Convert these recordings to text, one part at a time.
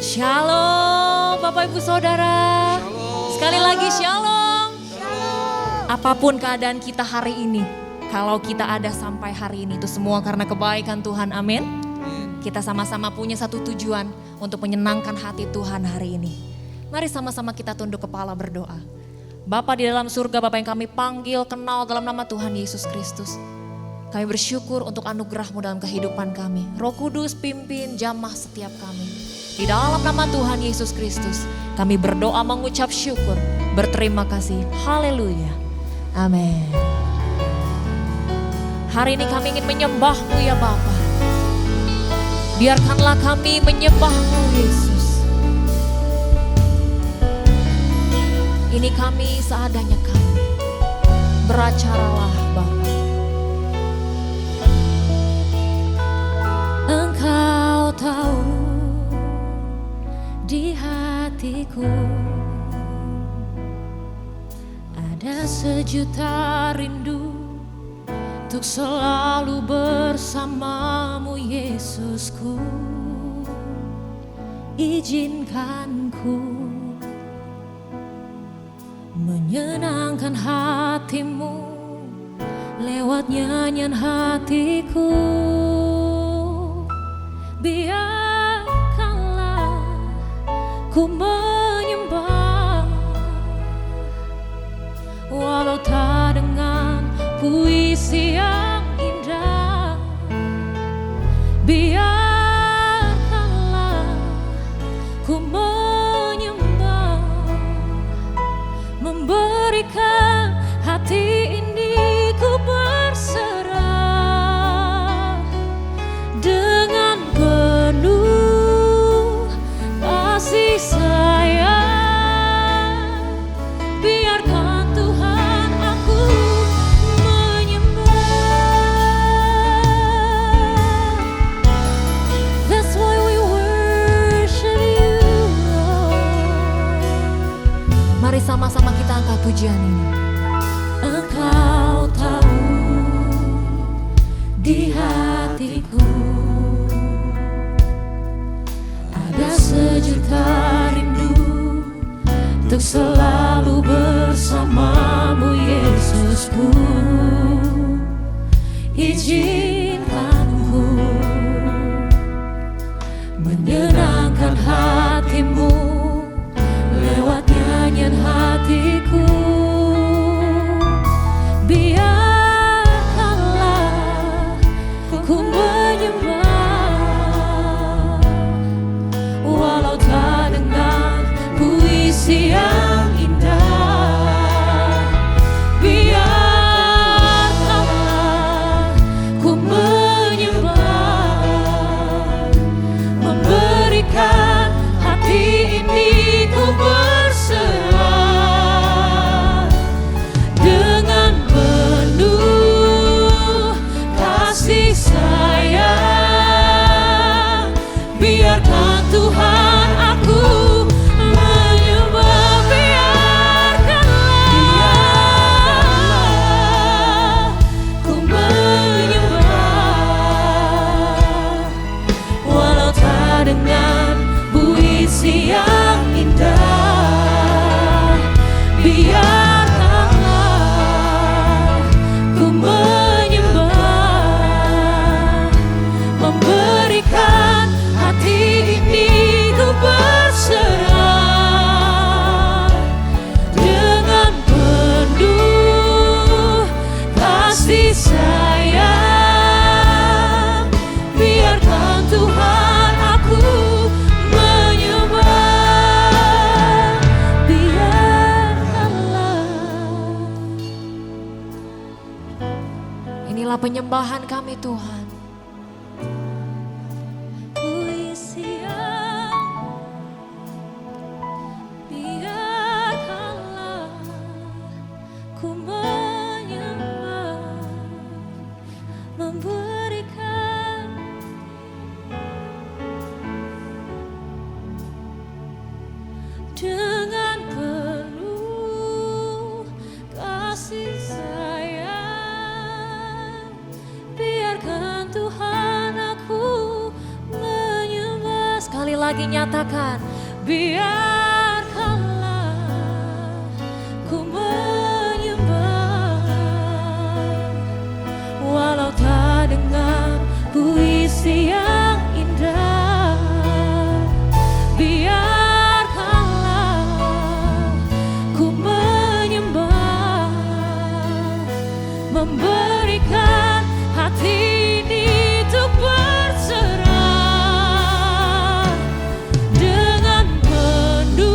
Shalom Bapak Ibu Saudara. Sekali lagi shalom. Apapun keadaan kita hari ini, kalau kita ada sampai hari ini, itu semua karena kebaikan Tuhan, amin. Kita sama-sama punya satu tujuan untuk menyenangkan hati Tuhan hari ini. Mari sama-sama kita tunduk kepala berdoa. Bapa di dalam surga, Bapa yang kami panggil, kenal dalam nama Tuhan Yesus Kristus. Kami bersyukur untuk anugerah-Mu dalam kehidupan kami. Roh Kudus pimpin jamah setiap kami. Di dalam nama Tuhan Yesus Kristus, kami berdoa mengucap syukur, berterima kasih. Haleluya. Amin. Hari ini kami ingin menyembah-Mu ya Bapa. Biarkanlah kami menyembah-Mu Yesus. Ini kami seadanya kami. Beracaralah Bapa. Engkau tahu di hatiku ada sejuta rindu untuk selalu bersamamu Yesusku. Izinkan ku menyenangkan hatimu lewat nyanyian hatiku. Biarkanlah ku menyembah, walau tak dengan puisi yang indah. Biarkanlah ku menyembah, memberikan hati ini ku berserah dengan penuh kasih sayang. Biarkan Tuhan aku menyembah. That's why we worship you, Lord. Mari sama-sama kita angkat pujian ini. Engkau tahu di hatiku ada sejuta rindu untuk selalu bersamamu Yesusku. Izinkan ku menyenangkan hatimu lewat nyanyian hatiku. Biarkanlah ku menyembah, walau tak dengan puisi yang indah. Biarkanlah ku menyembah, memberikan hati ini ku berserah dengan penuh kasih sayang. Biarkan Tuhan aku menyembah. Biarkanlah ku menyembah, walau tak dengan puisi yang indah. Biarkanlah ku menyembah, memberikan hati ini ku berserah dengan penuh kasih sayang. Biarkan Tuhan aku menyembah. Biarkanlah. Inilah penyembahan kami Tuhan. Puisi yang biarkanlah ku menyembah, memberikan dengan penuh kasih sayang. Biarkan lagi nyatakan, biarkanlah ku menyembah, walau tak dengan puisi yang indah. Biarkanlah ku menyembah, memberikan hati ini untuk berserah dengan penuh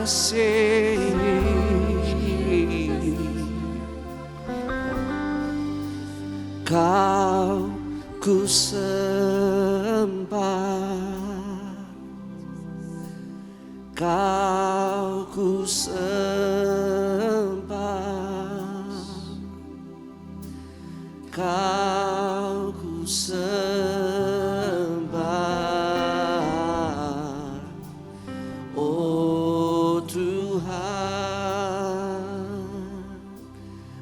kasih. Kau ku sembah, Kau ku sembah, Kau ku sembah, oh Tuhan.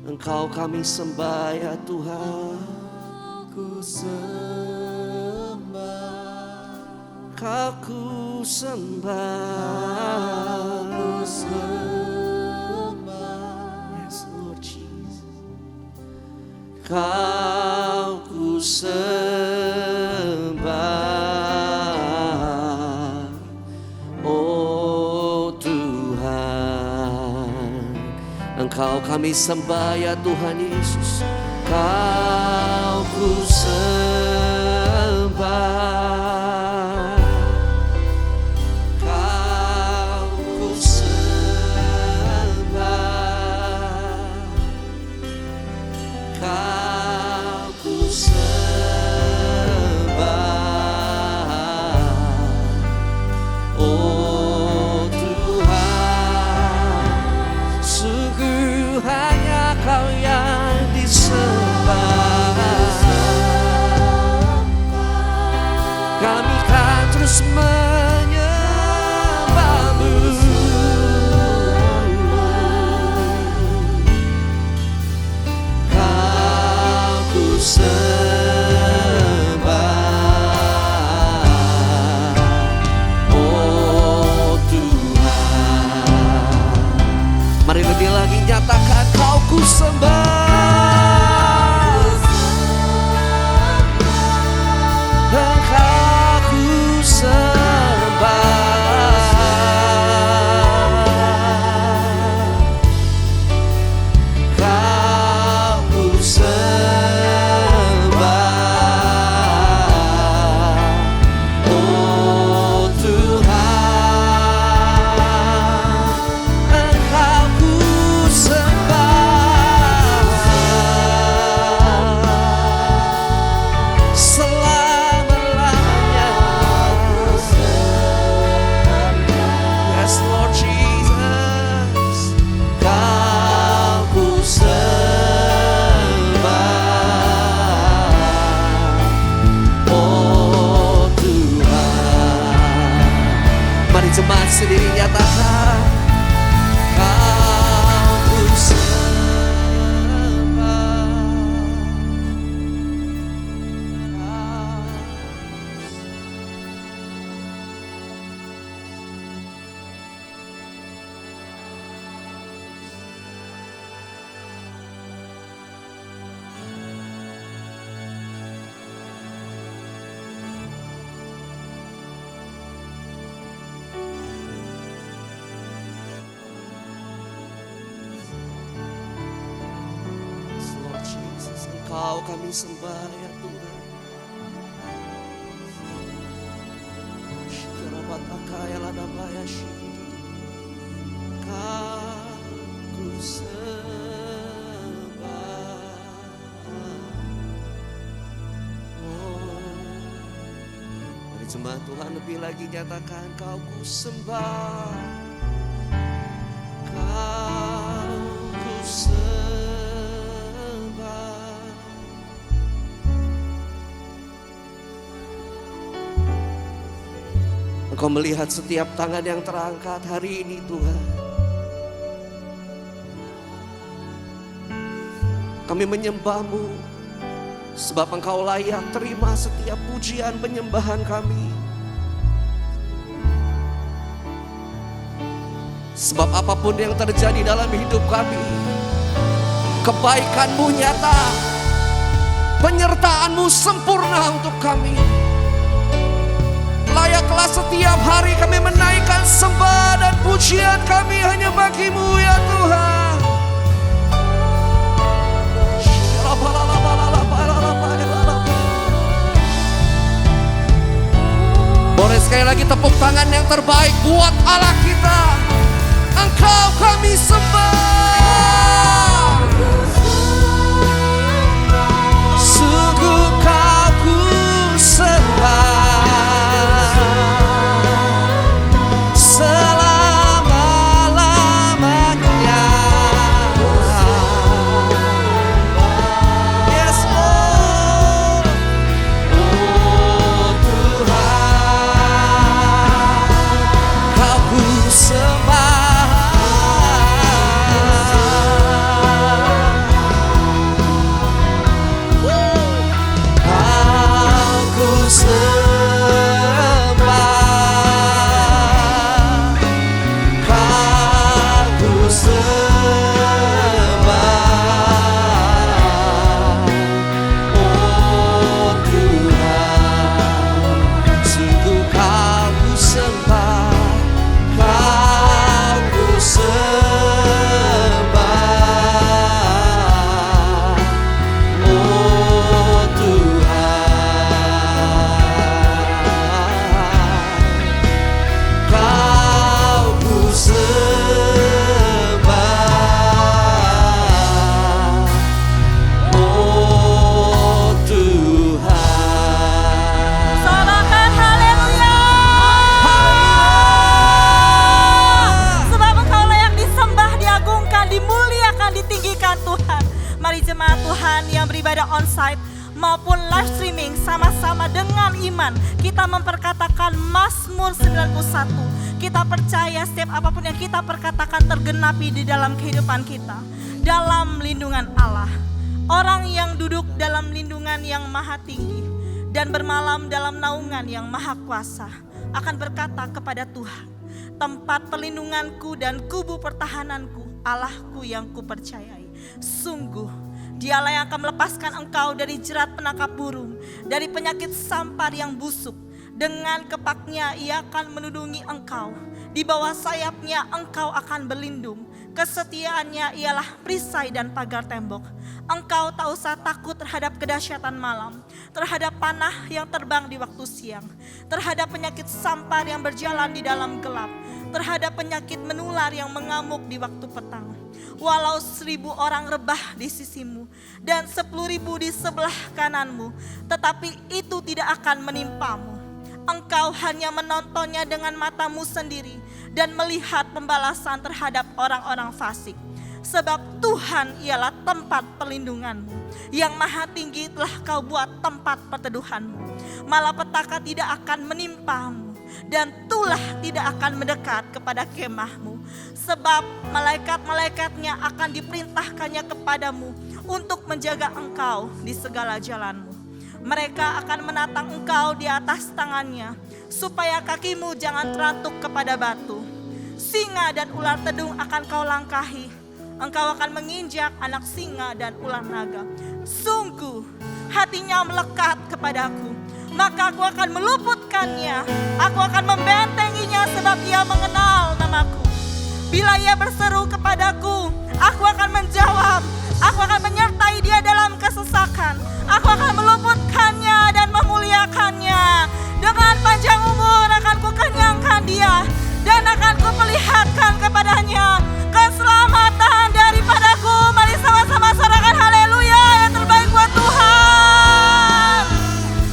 Engkau kami sembah ya Tuhan. Ku sembah, Kau ku sembah, ku sembah. Yes Lord Jesus. Kau ku sembah, oh Tuhan. Engkau kami sembah ya Tuhan Yesus. Kau ku sembah, Kau ku sembah, Kau ku sembah, oh Tuhan. Sungguh hanya Kau yang disembah. Kami kan terus menyembah-Mu. Kau ku sembah, oh Tuhan. Mari lebih lagi nyatakan Kau ku sembah. Jemaat sendiri nyatakan Kau ku sembah. Engkau kami sembah ya Tuhan. Kau ku sembah, dari jemaat Tuhan lebih lagi nyatakan Kau ku sembah, Kau ku sembah. Engkau melihat setiap tangan yang terangkat hari ini Tuhan. Kami menyembah-Mu sebab Engkau layak terima setiap pujian penyembahan kami. Sebab apapun yang terjadi dalam hidup kami, kebaikan-Mu nyata, penyertaan-Mu sempurna untuk kami. Layaklah setiap hari kami menaikkan sembah dan pujian kami hanya bagi-Mu ya Tuhan. Boleh sekali lagi tepuk tangan yang terbaik buat Allah kita. Engkau kami sembah. Sungguh kau ku sembah selama-lamanya. Yes Lord. Oh Tuhan, kau ku sembah. Kau ku sembah. Kau ku sembah. Oh Tuhan, sungguh kau ku sembah. Kau ku sembah. Oh Tuhan, kau ku sembah. Oh Tuhan. Sorakan haleluya. Sebab Engkau layak disembah, diagungkan, dimuliakan, ditinggikan Tuhan. Mari jemaat Tuhan yang beribadah onsite maupun live streaming sama-sama dengan iman kita memperkatakan Mazmur 91. Kita percaya setiap apapun yang kita perkatakan tergenapi di dalam kehidupan kita, dalam lindungan Allah. Orang yang duduk dalam lindungan yang maha tinggi dan bermalam dalam naungan yang maha kuasa akan berkata kepada Tuhan, tempat perlindunganku dan kubu pertahananku, Allahku yang kupercayai. Sungguh Dialah yang akan melepaskan engkau dari jerat penangkap burung, dari penyakit sampar yang busuk. Dengan kepaknya ia akan menudungi engkau, di bawah sayapnya engkau akan berlindung. Kesetiaannya ialah perisai dan pagar tembok. Engkau tak usah takut terhadap kedahsyatan malam, terhadap panah yang terbang di waktu siang, terhadap penyakit sampar yang berjalan di dalam gelap, terhadap penyakit menular yang mengamuk di waktu petang. Walau 1000 orang rebah di sisimu dan 10.000 di sebelah kananmu, tetapi itu tidak akan menimpamu. Engkau hanya menontonnya dengan matamu sendiri dan melihat pembalasan terhadap orang-orang fasik. Sebab Tuhan ialah tempat perlindunganmu, yang maha tinggi telah kau buat tempat perteduhanmu. Malapetaka tidak akan menimpamu dan tulah tidak akan mendekat kepada kemahmu. Sebab malaikat-malaikatnya akan diperintahkannya kepadamu untuk menjaga engkau di segala jalanmu. Mereka akan menatang engkau di atas tangannya, supaya kakimu jangan terantuk kepada batu. Singa dan ular tedung akan kau langkahi. Engkau akan menginjak anak singa dan ular naga. Sungguh hatinya melekat kepadaku, maka aku akan meluputkannya. Aku akan membentenginya sebab ia mengenal namaku. Bila ia berseru kepadaku, aku akan menjawab. Aku akan menyertai dia dalam kesesakan. Aku akan meluputkannya dan memuliakannya. Dengan panjang umur akan kukenyangkan dia, dan akan kuperlihatkan kepadanya keselamatan daripadaku. Mari sama-sama sorakan haleluya yang terbaik buat Tuhan.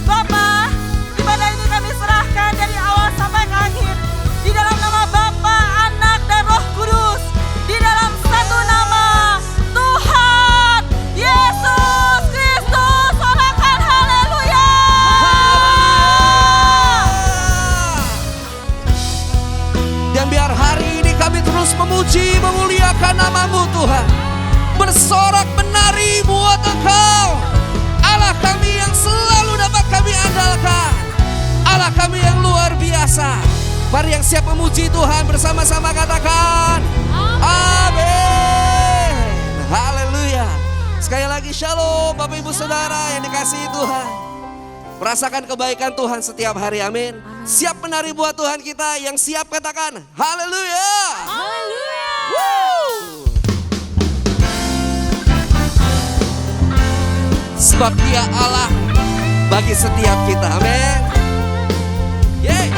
Bapa, ibadah ini kami serahkan dari awal sampai ke akhir, di dalam nama Bapa, Anak, dan Roh Kudus, di dalam satu nama, Tuhan Yesus Kristus. Sorakan haleluya. Dan biar hari ini kami terus memuji, memuliakan nama-Mu Tuhan. Bersorak menari buat Engkau, Allah kami yang selalu dapat kami andalkan, Allah kami yang luar biasa. Mari yang siap memuji Tuhan bersama-sama katakan amin. Haleluya. Sekali lagi shalom Bapak Ibu Saudara yang dikasihi Tuhan. Merasakan kebaikan Tuhan setiap hari, amin. Siap menari buat Tuhan kita, yang siap katakan haleluya. Haleluya. Sebab Dia Allah bagi setiap kita, amin. Yeay.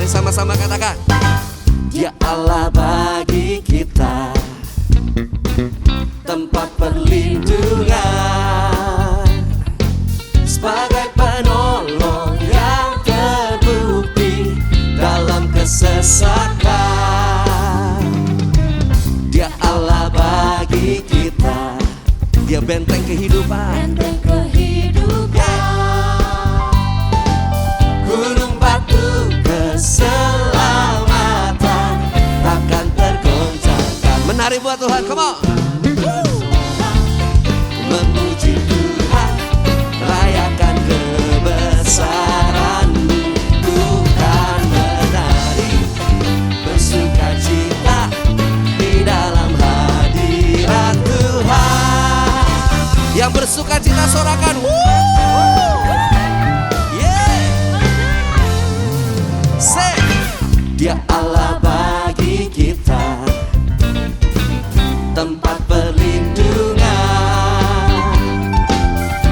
Mari sama-sama katakan. Dia Allah bagi kita, tempat perlindungan, sebagai penolong yang terbukti dalam kesesakan. Dia Allah bagi kita, Dia benteng kehidupan, gunung batu keselamatan, takkan tergoncangkan. Menari buat Tuhan, come on. Memuji Tuhan, rayakan kebesaran-Mu. Bukan menari, bersuka cita di dalam hadirat Tuhan. Yang bersuka cita sorakan. Say, Dia Allah bagi kita, tempat perlindungan,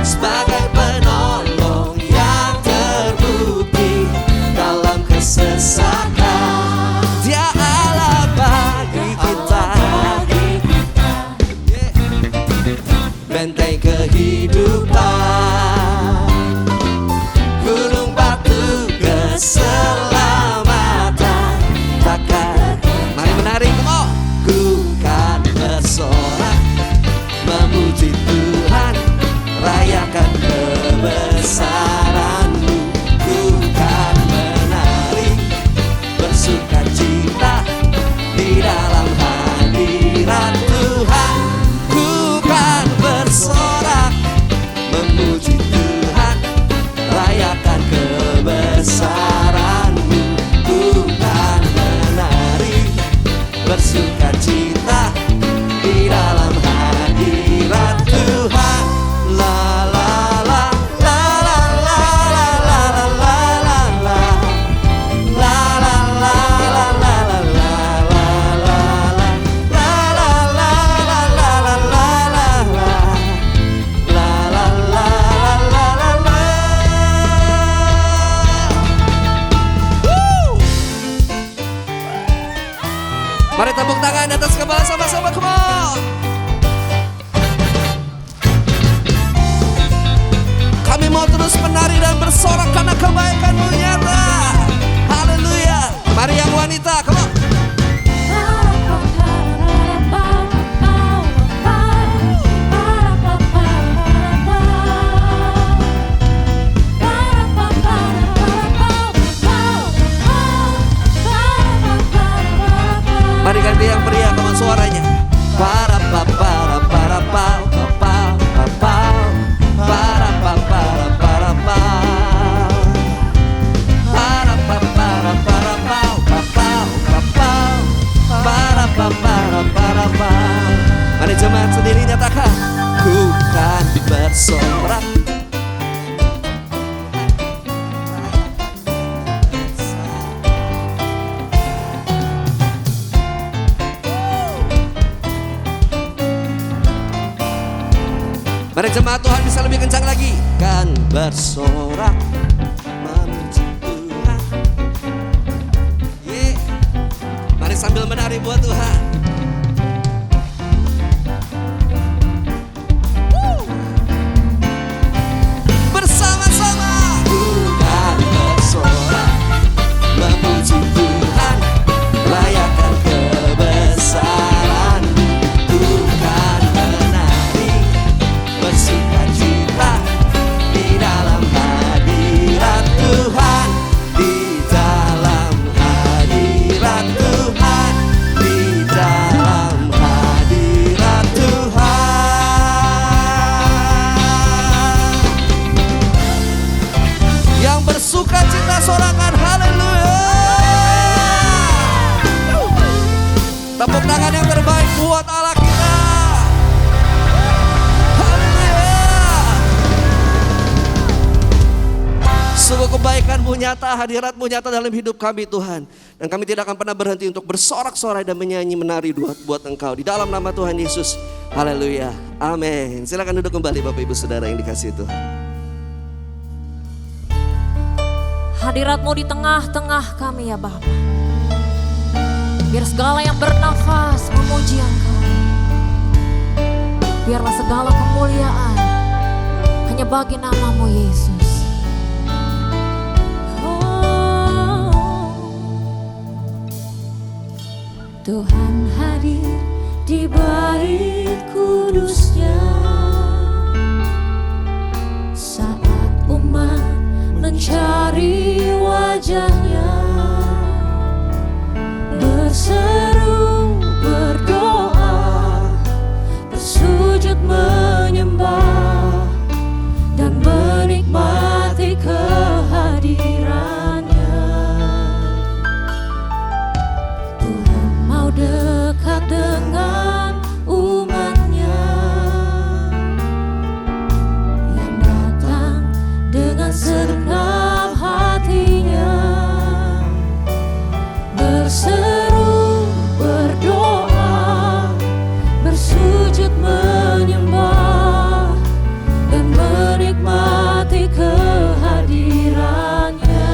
sebagai penolong yang terbukti dalam kesesakan. Dia Allah bagi kita, benteng kehidupan, gunung batu keselamatan, takkan. Mari menari, come on. Ku kan bersorak, memuji Tuhan, rayakan kebesaran-Mu. Ku kan menari, bersuka cita di dalam hadirat Tuhan. Ku kan bersorak, memuji Tuhan, rayakan kebesaran-Mu. Ku kan menari, bersuka cita di dalam hadirat Tuhan. La la la la la la la la la la la la la la la la la Mari tepuk tangan di atas kepala sama-sama, come on. Kami mau terus menari dan bersorak karena kebaikan-Mu nyata. Haleluya. Mari yang wanita, come on. Mari ganti yang pria, teman suaranya. Para pa para para pa pa pa pa pa para pa para para pa para pa para para pa pa pa pa para pa para para pa. Mari jemaat sendiri nyatakan. Ku kan bersorak, mari jemaat Tuhan bisa lebih kencang lagi. Kan bersorak, memuji Tuhan. Yeah. Mari sambil menari buat Tuhan. Bersama-sama. Kan bersorak, memuji Tuhan, rayakan kebesaran. Tuhan menari, bersuka cita di dalam hadirat Tuhan, di dalam hadirat Tuhan, di dalam hadirat Tuhan. Yang bersuka cita sorakan haleluya. Tepuk tangan yang terbaik buat Allah kita. Sungguh kebaikan-Mu nyata, hadirat-Mu nyata dalam hidup kami Tuhan. Dan kami tidak akan pernah berhenti untuk bersorak-sorai dan menyanyi menari buat Engkau. Di dalam nama Tuhan Yesus. Haleluya. Amin. Silakan duduk kembali Bapak Ibu Saudara yang dikasihi Tuhan. hadirat-Mu di tengah-tengah kami ya Bapa. Biar segala yang bernafas memuji Engkau. Biarlah segala kemuliaan hanya bagi nama-Mu Yesus. Tuhan hadir di bait kudus-Nya saat umat mencari wajah-Nya, berseru, berdoa, bersujud menyembah dan menikmati kehadiran-Nya. Tuhan mau dekat dengan umat-Nya yang datang dengan segenap hatinya, berseru, berdoa, bersujud menyembah dan menikmati kehadiran-Nya.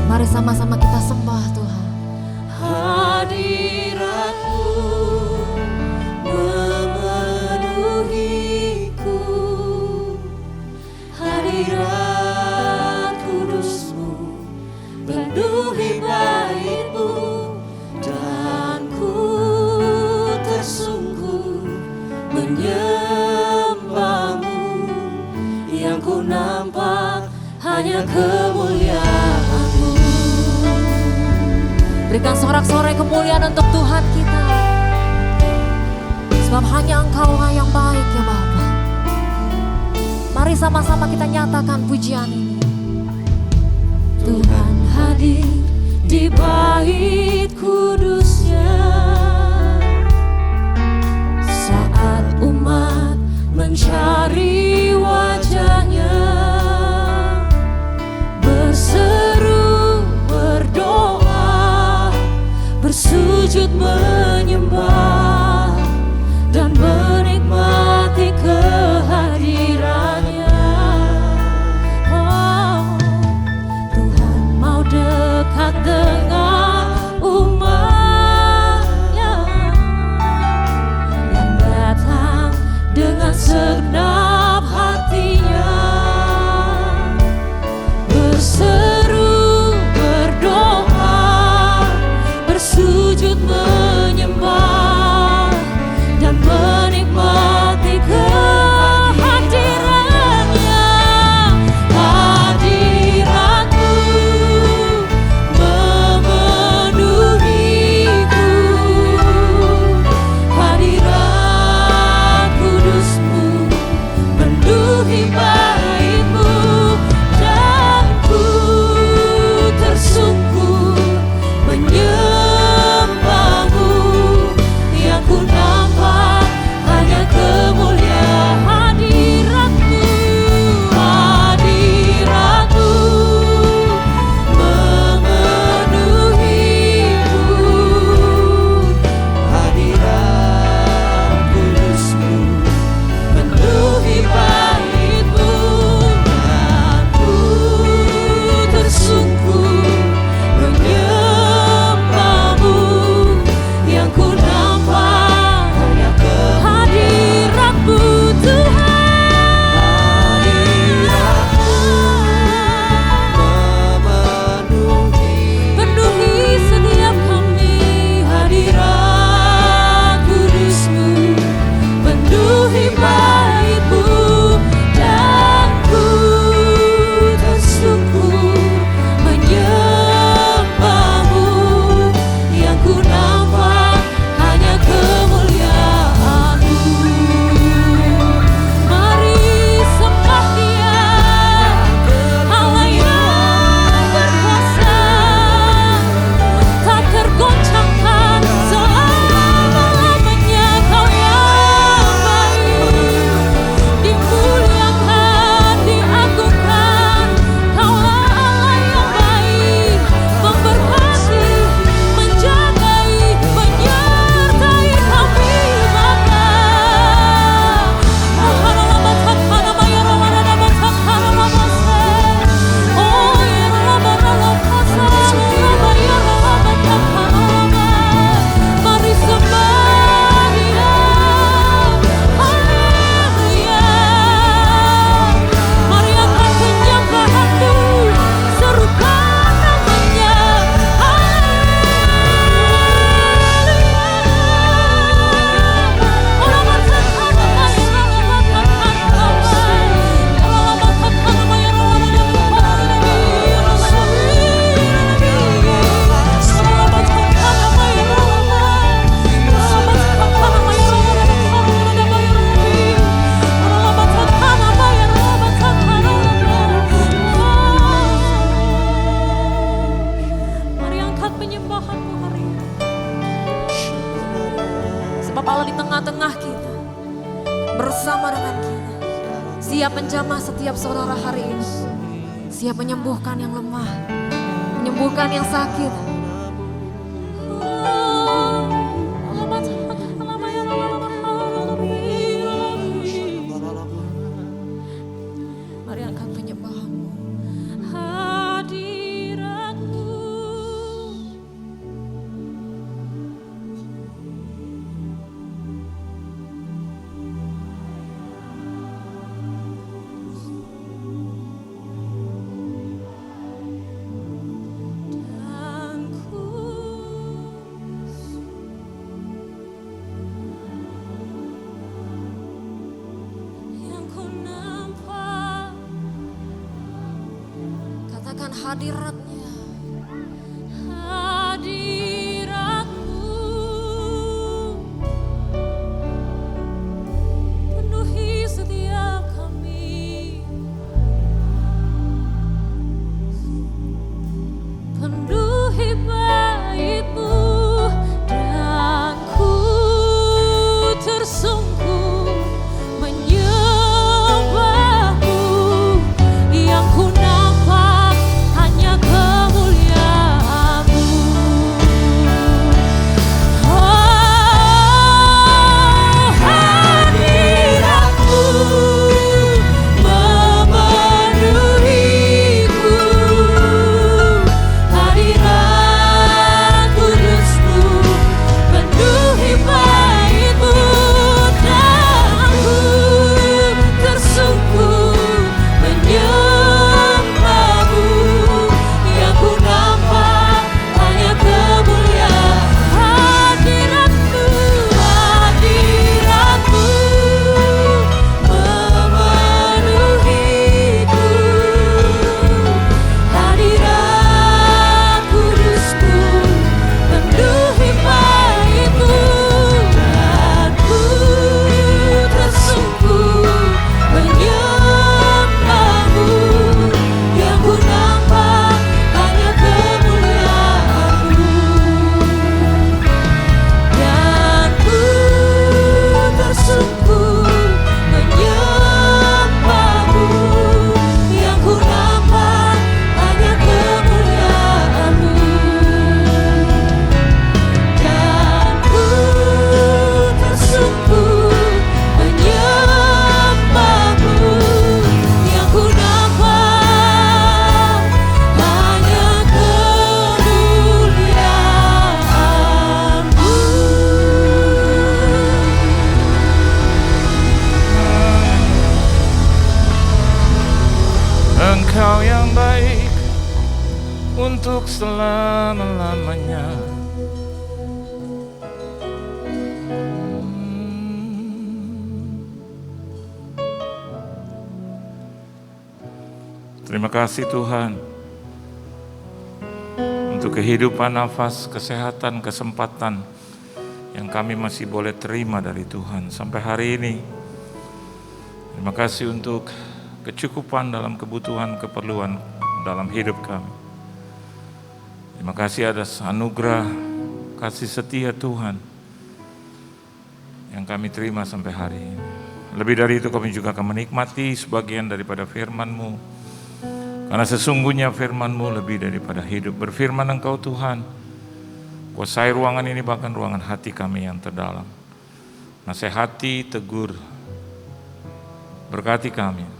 Mari sama-sama kita sembah Tuhan. Hadirat-Mu memenuhiku, hadirat kudus-Mu penuhi bait-Mu, dan ku tersungkur menyembah-Mu. Yang ku nampak hanya kemuliaan-Mu. Berikan sorak-sorai kemuliaan untuk Tuhan kita, sebab hanya Engkau-Lah yang baik ya Bapa. Mari sama-sama kita nyatakan pujian ini. Tuhan hadir di bait kudus-Nya saat umat mencari wajah-Nya, berseru, berdoa, bersujud menyembah dan menikmati kehadiran-Nya. Tuhan mau dekat dengan umat-Nya yang datang dengan segenap hatinya, berseru, berdoa, bersujud menyembah dan menikmati kehadiran-Nya. Hadirat-Mu Allah di tengah-tengah kita, bersama dengan kita, siap menjamah setiap saudara hari ini, siap menyembuhkan yang lemah, menyembuhkan yang sakit. Mari angkat penyembahanmu. Hadiratmu, dan kudus, yang ku nampak. Katakan hadiratnya. Hadiratmu penuhi setiap kami, penuhi bait-Mu, dan ku tersungkur menyembah-Mu. Yang ku nampak hanya kemuliaan-Mu. Oh, hadirat-Mu memenuhiku, hadirat kudus-Mu penuhi bait-Mu, dan ku tersungkur menyembah-Mu. Yang ku nampak hanya kemuliaan. Hadirat-Mu, hadirat-Mu memenuhiku, hadirat kudus-Mu penuhi bait-Mu, dan ku tersungkur menyembah-Mu. Yang ku nampak hanya kemuliaan-Mu, dan ku tersungkur menyembah-Mu. Yang ku nampak hanya kemuliaan-Mu, dan ku tersungkur menyembah-Mu. Yang ku nampak hanya kemuliaan-Mu. Engkau yang baik untuk selama-lamanya. Terima kasih Tuhan untuk kehidupan, nafas, kesehatan, kesempatan yang kami masih boleh terima dari Tuhan sampai hari ini. Terima kasih untuk kecukupan dalam kebutuhan, keperluan dalam hidup kami. Terima kasih atas anugerah, kasih setia Tuhan yang kami terima sampai hari ini. Lebih dari itu kami juga akan menikmati sebagian daripada firman-Mu. Karena sesungguhnya firman-Mu lebih daripada hidup. Berfirman Engkau Tuhan, kuasai ruangan ini bahkan ruangan hati kami yang terdalam. Nasihati, tegur, berkati kami.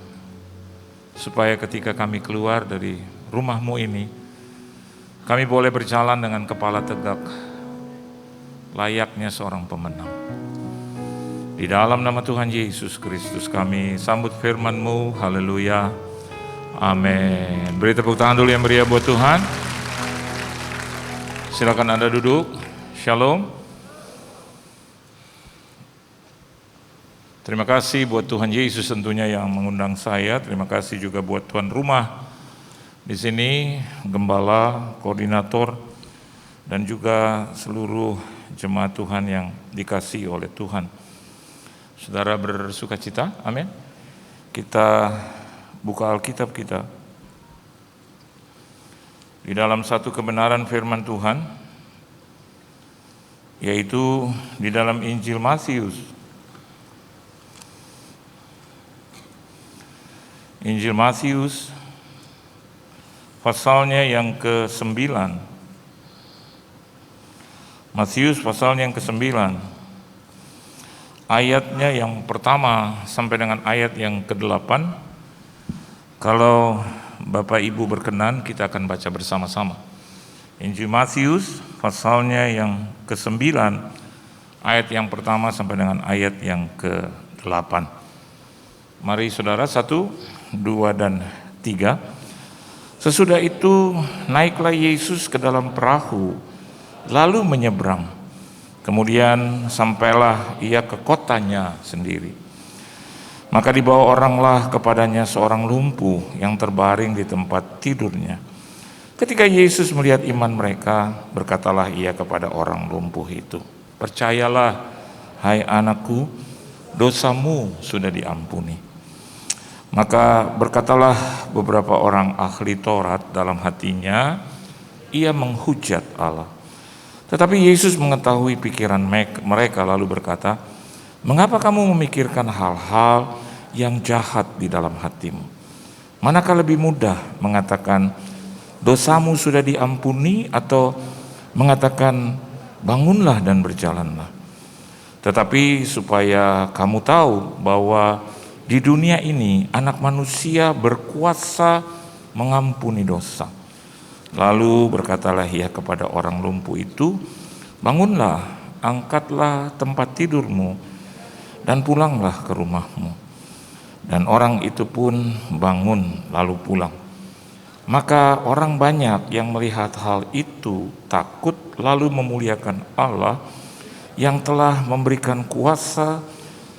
Supaya ketika kami keluar dari rumah-Mu ini, kami boleh berjalan dengan kepala tegak, layaknya seorang pemenang. Di dalam nama Tuhan Yesus Kristus kami sambut firman-Mu, haleluya, amin. Beri tepuk tangan dulu yang meriah buat Tuhan. Silakan Anda duduk, shalom. Terima kasih buat Tuhan Yesus tentunya yang mengundang saya. Terima kasih juga buat tuan rumah di sini, gembala, koordinator, dan juga seluruh jemaat Tuhan yang dikasihi oleh Tuhan. Saudara bersukacita, amin. Kita buka Alkitab kita di dalam satu kebenaran firman Tuhan yaitu di dalam Injil Matius. Injil Matius pasalnya yang ke-9. Matius pasalnya yang ke-9. Ayatnya yang pertama sampai dengan ayat yang ke-8. Kalau Bapak Ibu berkenan, kita akan baca bersama-sama. Injil Matius pasalnya yang ke-9, ayat yang pertama sampai dengan ayat yang ke-8. Mari saudara, 1, 2, dan 3. Sesudah itu naiklah Yesus ke dalam perahu, lalu menyeberang. Kemudian sampailah ia ke kotanya sendiri. Maka dibawa oranglah kepadanya seorang lumpuh yang terbaring di tempat tidurnya. Ketika Yesus melihat iman mereka, berkatalah ia kepada orang lumpuh itu, "Percayalah, hai anakku, dosamu sudah diampuni." Maka berkatalah beberapa orang ahli Taurat dalam hatinya, ia menghujat Allah. Tetapi Yesus mengetahui pikiran mereka lalu berkata, "Mengapa kamu memikirkan hal-hal yang jahat di dalam hatimu? Manakah lebih mudah mengatakan, dosamu sudah diampuni, atau mengatakan, bangunlah dan berjalanlah? Tetapi supaya kamu tahu bahwa di dunia ini anak manusia berkuasa mengampuni dosa." Lalu berkatalah ia kepada orang lumpuh itu, "Bangunlah, angkatlah tempat tidurmu, dan pulanglah ke rumahmu." Dan orang itu pun bangun lalu pulang. Maka orang banyak yang melihat hal itu takut, lalu memuliakan Allah yang telah memberikan kuasa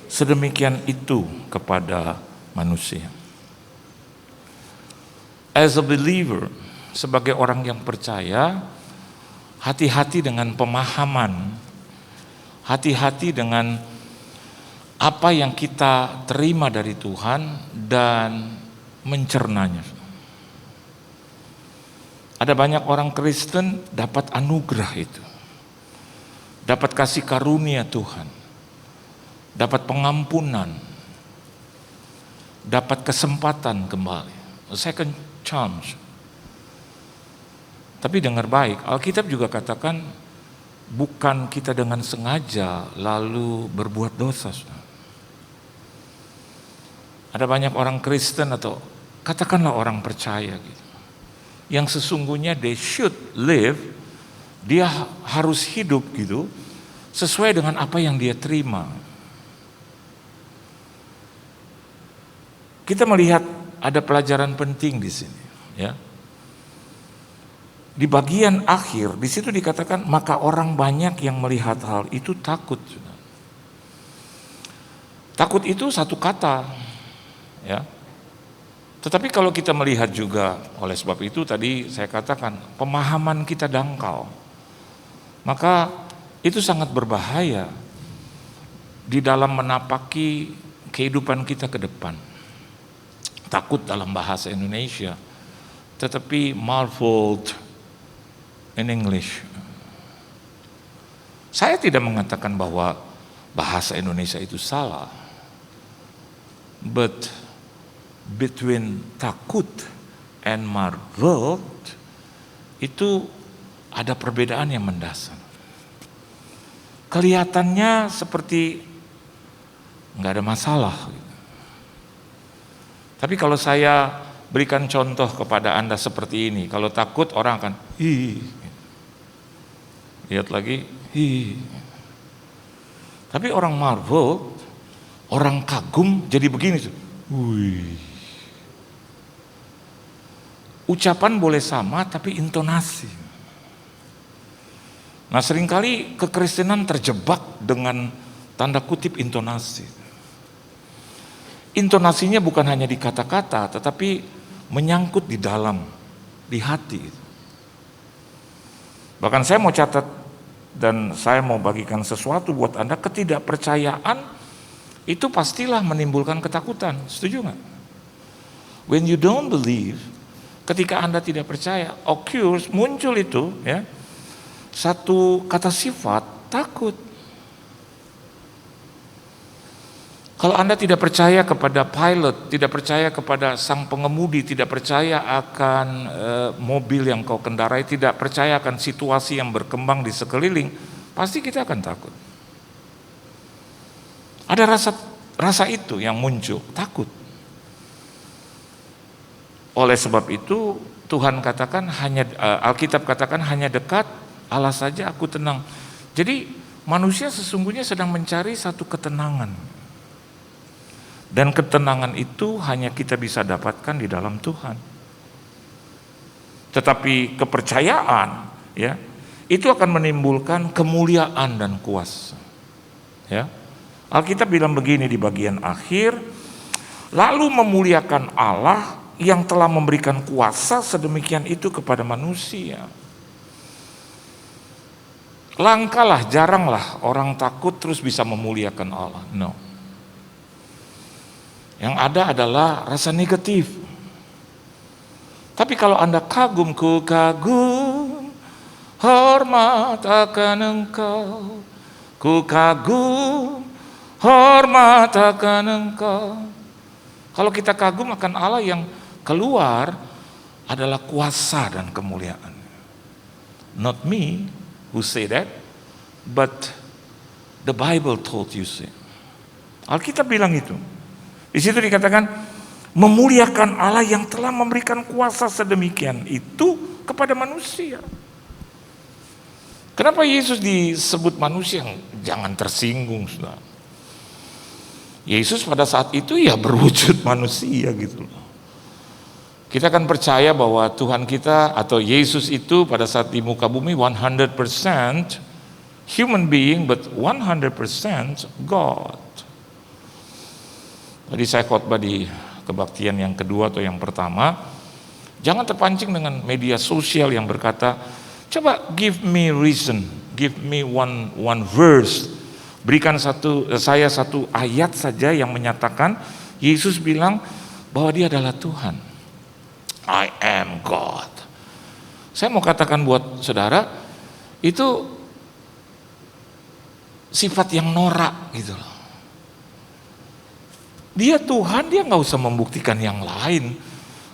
sedemikian itu kepada manusia. As a believer, sebagai orang yang percaya, hati-hati dengan pemahaman, hati-hati dengan apa yang kita terima dari Tuhan dan mencernanya. Ada banyak orang Kristen dapat anugerah itu, dapat kasih karunia Tuhan, dapat pengampunan, dapat kesempatan kembali, a second chance. Tapi dengar baik, Alkitab juga katakan bukan kita dengan sengaja lalu berbuat dosa. Ada banyak orang Kristen atau katakanlah orang percaya gitu, yang sesungguhnya they should live, dia harus hidup gitu sesuai dengan apa yang dia terima. Kita melihat ada pelajaran penting di sini, ya. Di bagian akhir, di situ dikatakan, maka orang banyak yang melihat hal itu takut. Takut itu satu kata, ya. Tetapi kalau kita melihat juga, oleh sebab itu tadi saya katakan, pemahaman kita dangkal. Maka itu sangat berbahaya di dalam menapaki kehidupan kita ke depan. Takut dalam bahasa Indonesia, tetapi marveled in English. Saya tidak mengatakan bahwa bahasa Indonesia itu salah, but between takut and marveled itu ada perbedaan yang mendasar. Kelihatannya seperti nggak ada masalah, tapi kalau saya berikan contoh kepada Anda seperti ini, kalau takut orang akan lihat lagi, tapi orang marvel, orang kagum jadi begini tuh. Ucapan boleh sama tapi intonasi. Nah, seringkali kekristenan terjebak dengan tanda kutip intonasi. Intonasinya bukan hanya di kata-kata, tetapi menyangkut di dalam, di hati. Bahkan saya mau catat dan saya mau bagikan sesuatu buat Anda, ketidakpercayaan itu pastilah menimbulkan ketakutan. Setuju nggak? When you don't believe, ketika Anda tidak percaya, occurs, muncul itu, ya, satu kata sifat Takut. Kalau Anda tidak percaya kepada pilot, tidak percaya kepada sang pengemudi, tidak percaya akan mobil yang kau kendarai, tidak percaya akan situasi yang berkembang di sekeliling, pasti kita akan takut. Ada rasa itu yang muncul, takut. Oleh sebab itu Tuhan katakan Alkitab katakan hanya dekat Allah saja aku tenang. Jadi manusia sesungguhnya sedang mencari satu ketenangan. Dan ketenangan itu hanya kita bisa dapatkan di dalam Tuhan. Tetapi kepercayaan ya, itu akan menimbulkan kemuliaan dan kuasa. Ya. Alkitab bilang begini di bagian akhir, lalu memuliakan Allah yang telah memberikan kuasa sedemikian itu kepada manusia. Langkalah, jaranglah orang takut terus bisa memuliakan Allah. No. Yang ada adalah rasa negatif. Tapi kalau Anda kagum, ku kagum, hormat akan Engkau. Ku kagum, hormat akan Engkau. Kalau kita kagum akan Allah, yang keluar adalah kuasa dan kemuliaan. Not me who say that, but the Bible told you so. Alkitab bilang itu. Di situ dikatakan memuliakan Allah yang telah memberikan kuasa sedemikian itu kepada manusia. Kenapa Yesus disebut manusia? Jangan tersinggung, saudara. Yesus pada saat itu ya berwujud manusia gitu loh. Kita akan percaya bahwa Tuhan kita atau Yesus itu pada saat di muka bumi 100% human being but 100% God. Tadi saya khotbah di kebaktian yang kedua atau yang pertama, jangan terpancing dengan media sosial yang berkata, coba give me reason, give me one verse, berikan saya satu ayat saja yang menyatakan Yesus bilang bahwa dia adalah Tuhan. I am God. Saya mau katakan buat saudara, itu sifat yang norak gitu loh. Dia Tuhan, dia nggak usah membuktikan yang lain,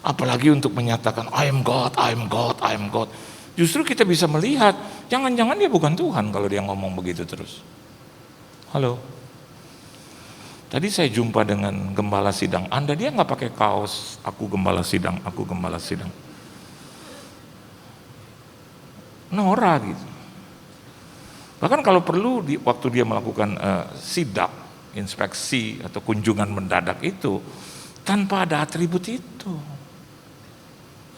apalagi untuk menyatakan I am God, I am God, I am God. Justru kita bisa melihat, jangan-jangan dia bukan Tuhan kalau dia ngomong begitu terus. Halo, tadi saya jumpa dengan gembala sidang Anda, dia nggak pakai kaos aku gembala sidang, aku gembala sidang. Norak gitu. Bahkan kalau perlu waktu dia melakukan sidak, inspeksi atau kunjungan mendadak itu tanpa ada atribut itu.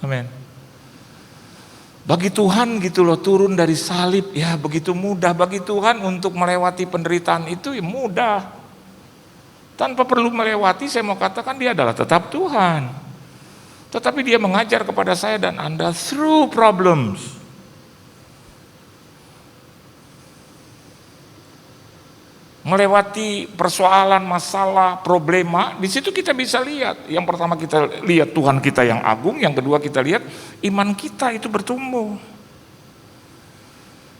Amin. Bagi Tuhan gitu loh, turun dari salib ya begitu mudah. Bagi Tuhan untuk melewati penderitaan itu ya mudah. Tanpa perlu melewati, saya mau katakan dia adalah tetap Tuhan. Tetapi dia mengajar kepada saya dan Anda through problems. Melewati persoalan, masalah, problema, di situ kita bisa lihat. Yang pertama kita lihat Tuhan kita yang agung, yang kedua kita lihat iman kita itu bertumbuh.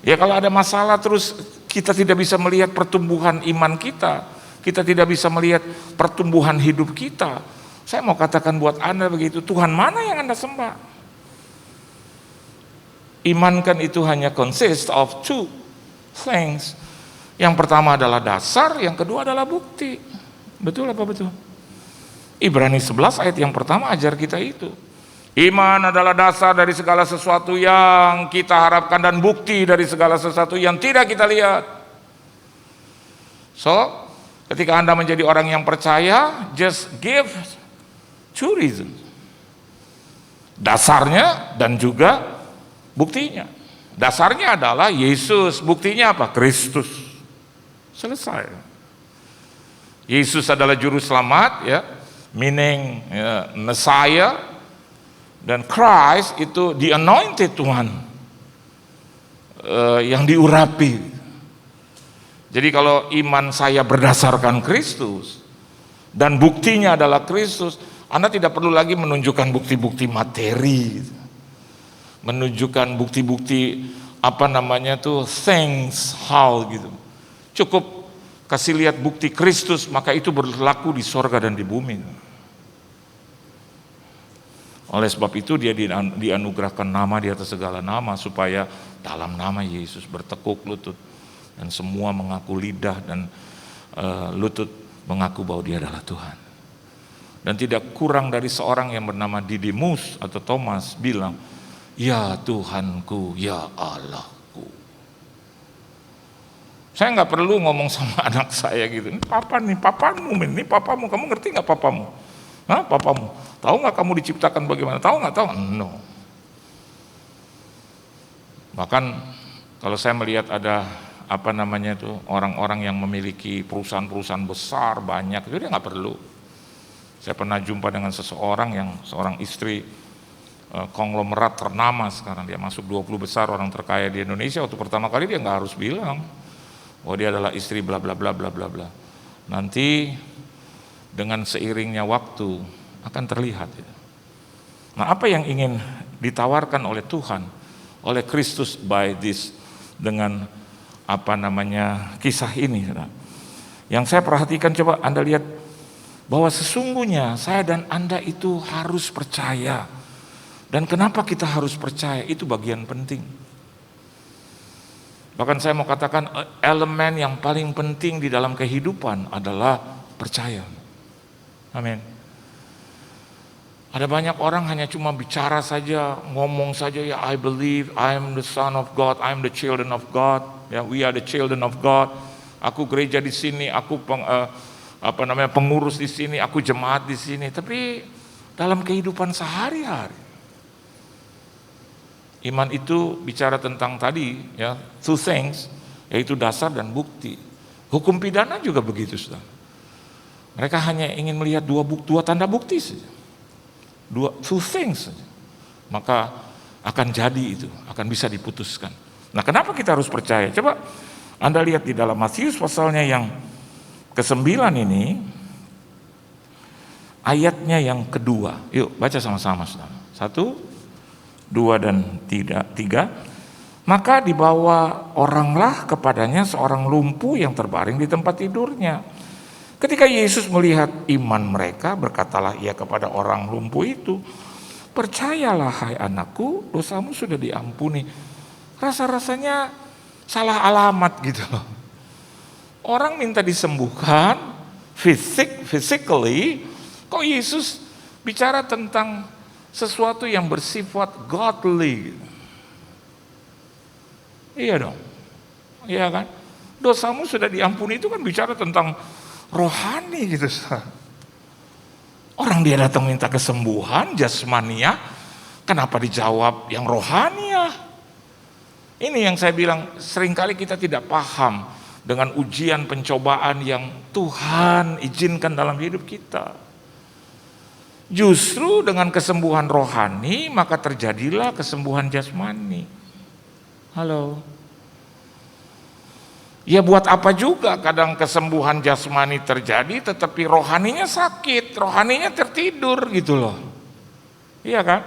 Ya kalau ada masalah terus kita tidak bisa melihat pertumbuhan iman kita, kita tidak bisa melihat pertumbuhan hidup kita. Saya mau katakan buat Anda begitu, Tuhan mana yang Anda sembah? Iman kan itu hanya consist of two things. Yang pertama adalah dasar, yang kedua adalah bukti. Betul apa betul? Ibrani 11 ayat yang pertama ajar kita itu. Iman adalah dasar dari segala sesuatu yang kita harapkan dan bukti dari segala sesuatu yang tidak kita lihat. So, ketika Anda menjadi orang yang percaya, just give two reasons. Dasarnya dan juga buktinya. Dasarnya adalah Yesus, buktinya apa? Kristus. Selesai. Yesus adalah juru selamat, ya, meaning ya, Messiah, dan Christ itu the anointed Tuhan, yang diurapi. Jadi kalau iman saya berdasarkan Kristus dan buktinya adalah Kristus, Anda tidak perlu lagi menunjukkan bukti-bukti materi, menunjukkan bukti-bukti thanks how gitu. Cukup kasih lihat bukti Kristus, maka itu berlaku di sorga dan di bumi. Oleh sebab itu dia dianugerahkan nama di atas segala nama, supaya dalam nama Yesus bertekuk lutut dan semua mengaku lidah dan lutut mengaku bahwa dia adalah Tuhan. Dan tidak kurang dari seorang yang bernama Didimus atau Thomas bilang, ya Tuhanku, ya Allahku. Saya nggak perlu ngomong sama anak saya gitu, ini papa nih, papamu, ini papamu, kamu ngerti nggak papamu? Hah, papamu? Tahu nggak kamu diciptakan bagaimana? Tahu nggak? Tahu? No. Bahkan kalau saya melihat ada orang-orang yang memiliki perusahaan-perusahaan besar banyak, itu dia nggak perlu. Saya pernah jumpa dengan seorang istri konglomerat ternama sekarang, dia masuk 20 besar orang terkaya di Indonesia. Waktu pertama kali dia nggak harus bilang bahwa dia adalah istri bla bla bla bla bla bla. Nanti dengan seiringnya waktu akan terlihat. Nah, apa yang ingin ditawarkan oleh Tuhan, oleh Kristus by this, dengan kisah ini. Yang saya perhatikan, coba Anda lihat bahwa sesungguhnya saya dan Anda itu harus percaya. Dan kenapa kita harus percaya? Itu bagian penting. Bahkan saya mau katakan elemen yang paling penting di dalam kehidupan adalah percaya. Amin. Ada banyak orang hanya cuma bicara saja, ngomong saja, ya I believe, I am the son of God, I am the children of God, ya we are the children of God. Aku gereja di sini, aku pengurus di sini, aku jemaat di sini. Tapi dalam kehidupan sehari-hari, iman itu bicara tentang tadi, ya, two things, yaitu dasar dan bukti. Hukum pidana juga begitu, saudara. Mereka hanya ingin melihat dua tanda bukti saja, two things saja, maka akan jadi itu, akan bisa diputuskan. Nah, kenapa kita harus percaya? Coba Anda lihat di dalam Matius pasalnya yang ke-9 ini, ayatnya yang kedua. Yuk baca sama-sama, saudara. 1, 2, dan 3. Maka dibawa oranglah kepadanya seorang lumpuh yang terbaring di tempat tidurnya. Ketika Yesus melihat iman mereka, berkatalah ia kepada orang lumpuh itu, percayalah hai anakku, dosamu sudah diampuni. Rasa-rasanya salah alamat gitu loh. Orang minta disembuhkan physically, kok Yesus bicara tentang sesuatu yang bersifat godly. Iya dong, iya kan? Dosamu sudah diampuni itu kan bicara tentang rohani gitu. Orang dia datang minta kesembuhan jasmania, kenapa dijawab yang rohani ya? Ini yang saya bilang, seringkali kita tidak paham dengan ujian pencobaan yang Tuhan izinkan dalam hidup kita. Justru dengan kesembuhan rohani maka terjadilah kesembuhan jasmani. Halo. Ya buat apa juga kadang kesembuhan jasmani terjadi tetapi rohaninya sakit, rohaninya tertidur gitu loh. Iya kan?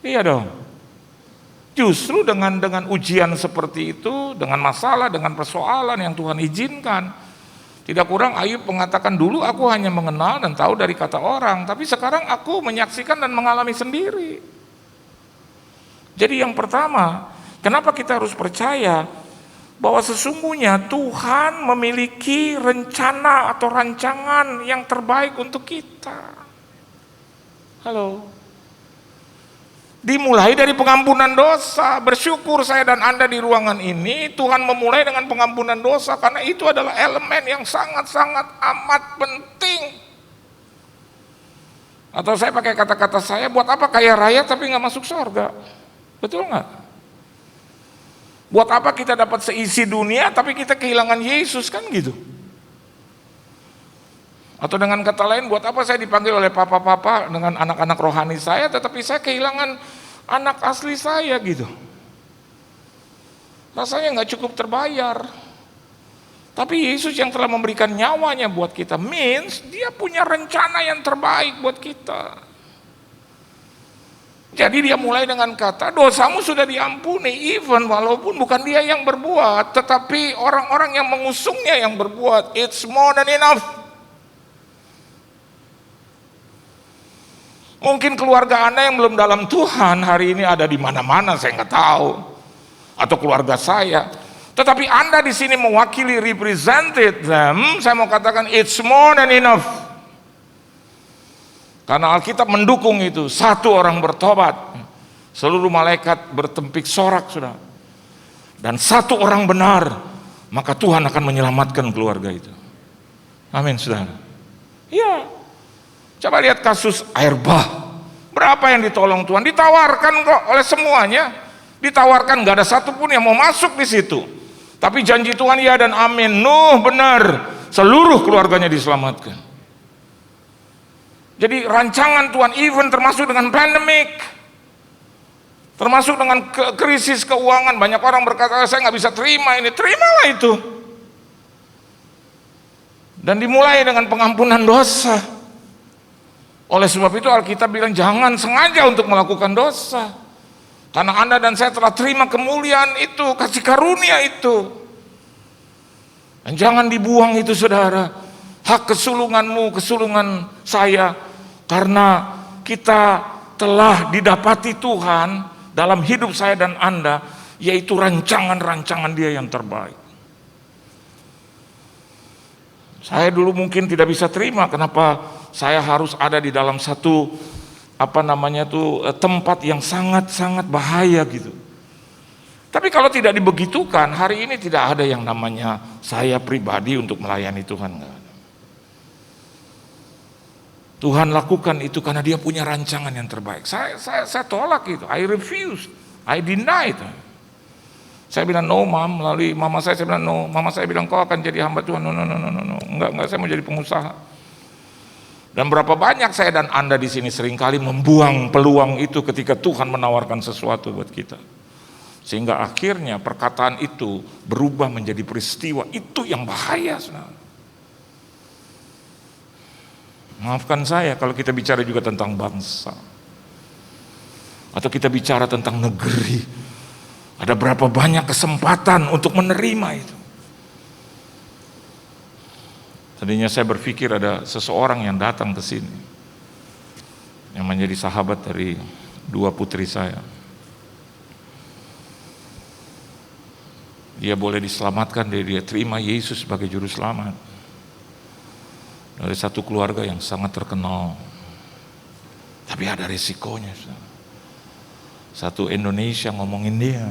Iya dong. Justru dengan ujian seperti itu, dengan masalah, dengan persoalan yang Tuhan izinkan. Tidak kurang Ayub mengatakan, dulu aku hanya mengenal dan tahu dari kata orang, tapi sekarang aku menyaksikan dan mengalami sendiri. Jadi yang pertama, kenapa kita harus percaya bahwa sesungguhnya Tuhan memiliki rencana atau rancangan yang terbaik untuk kita. Halo. Dimulai dari pengampunan dosa. Bersyukur saya dan Anda di ruangan ini, Tuhan memulai dengan pengampunan dosa, karena itu adalah elemen yang sangat-sangat amat penting. Atau saya pakai kata-kata saya, buat apa kaya raya tapi nggak masuk surga? Betul nggak? Buat apa kita dapat seisi dunia tapi kita kehilangan Yesus, kan gitu? Atau dengan kata lain, buat apa saya dipanggil oleh papa-papa dengan anak-anak rohani saya tetapi saya kehilangan anak asli saya gitu? Rasanya nggak cukup terbayar. Tapi Yesus yang telah memberikan nyawanya buat kita, means dia punya rencana yang terbaik buat kita. Jadi dia mulai dengan kata, dosamu sudah diampuni, even walaupun bukan dia yang berbuat, tetapi orang-orang yang mengusungnya yang berbuat. It's more than enough. Mungkin keluarga Anda yang belum dalam Tuhan hari ini ada di mana-mana, saya nggak tahu, atau keluarga saya. Tetapi Anda di sini mewakili, represented them. Saya mau katakan it's more than enough. Karena Alkitab mendukung itu. Satu orang bertobat, seluruh malaikat bertempik sorak, saudara. Dan satu orang benar, maka Tuhan akan menyelamatkan keluarga itu. Amin, saudara. Iya. Coba lihat kasus air bah. Berapa yang ditolong Tuhan? Ditawarkan kok oleh semuanya. Ditawarkan, gak ada satupun yang mau masuk di situ. Tapi janji Tuhan ya dan amin. Nuh benar, seluruh keluarganya diselamatkan. Jadi rancangan Tuhan, even termasuk dengan pandemik, termasuk dengan krisis keuangan. Banyak orang berkata, saya nggak bisa terima ini. Terimalah itu. Dan dimulai dengan pengampunan dosa. Oleh sebab itu Alkitab bilang jangan sengaja untuk melakukan dosa. Karena Anda dan saya telah terima kemuliaan itu, kasih karunia itu. Dan jangan dibuang itu, saudara. Hak kesulunganmu, kesulungan saya. Karena kita telah didapati Tuhan dalam hidup saya dan Anda, yaitu rancangan-rancangan Dia yang terbaik. Saya dulu mungkin tidak bisa terima kenapa saya harus ada di dalam satu tempat yang sangat-sangat bahaya gitu. Tapi kalau tidak dibegitukan, hari ini tidak ada yang namanya saya pribadi untuk melayani Tuhan, enggak ada. Tuhan lakukan itu karena Dia punya rancangan yang terbaik. Saya tolak itu. I refuse. I deny itu. Saya bilang no, Mam. Melalui mama saya bilang no. Mama saya bilang kau akan jadi hamba Tuhan. No. Enggak, saya mau jadi pengusaha. Dan berapa banyak saya dan Anda di sini seringkali membuang peluang itu ketika Tuhan menawarkan sesuatu buat kita. Sehingga akhirnya perkataan itu berubah menjadi peristiwa. Itu yang bahaya, saudara. Maafkan saya kalau kita bicara juga tentang bangsa. Atau kita bicara tentang negeri. Ada berapa banyak kesempatan untuk menerima itu. Tadinya saya berpikir ada seseorang yang datang ke sini. Yang menjadi sahabat dari dua putri saya. Dia boleh diselamatkan, dia terima Yesus sebagai juru selamat. Dari satu keluarga yang sangat terkenal. Tapi ada risikonya. Satu Indonesia ngomongin dia.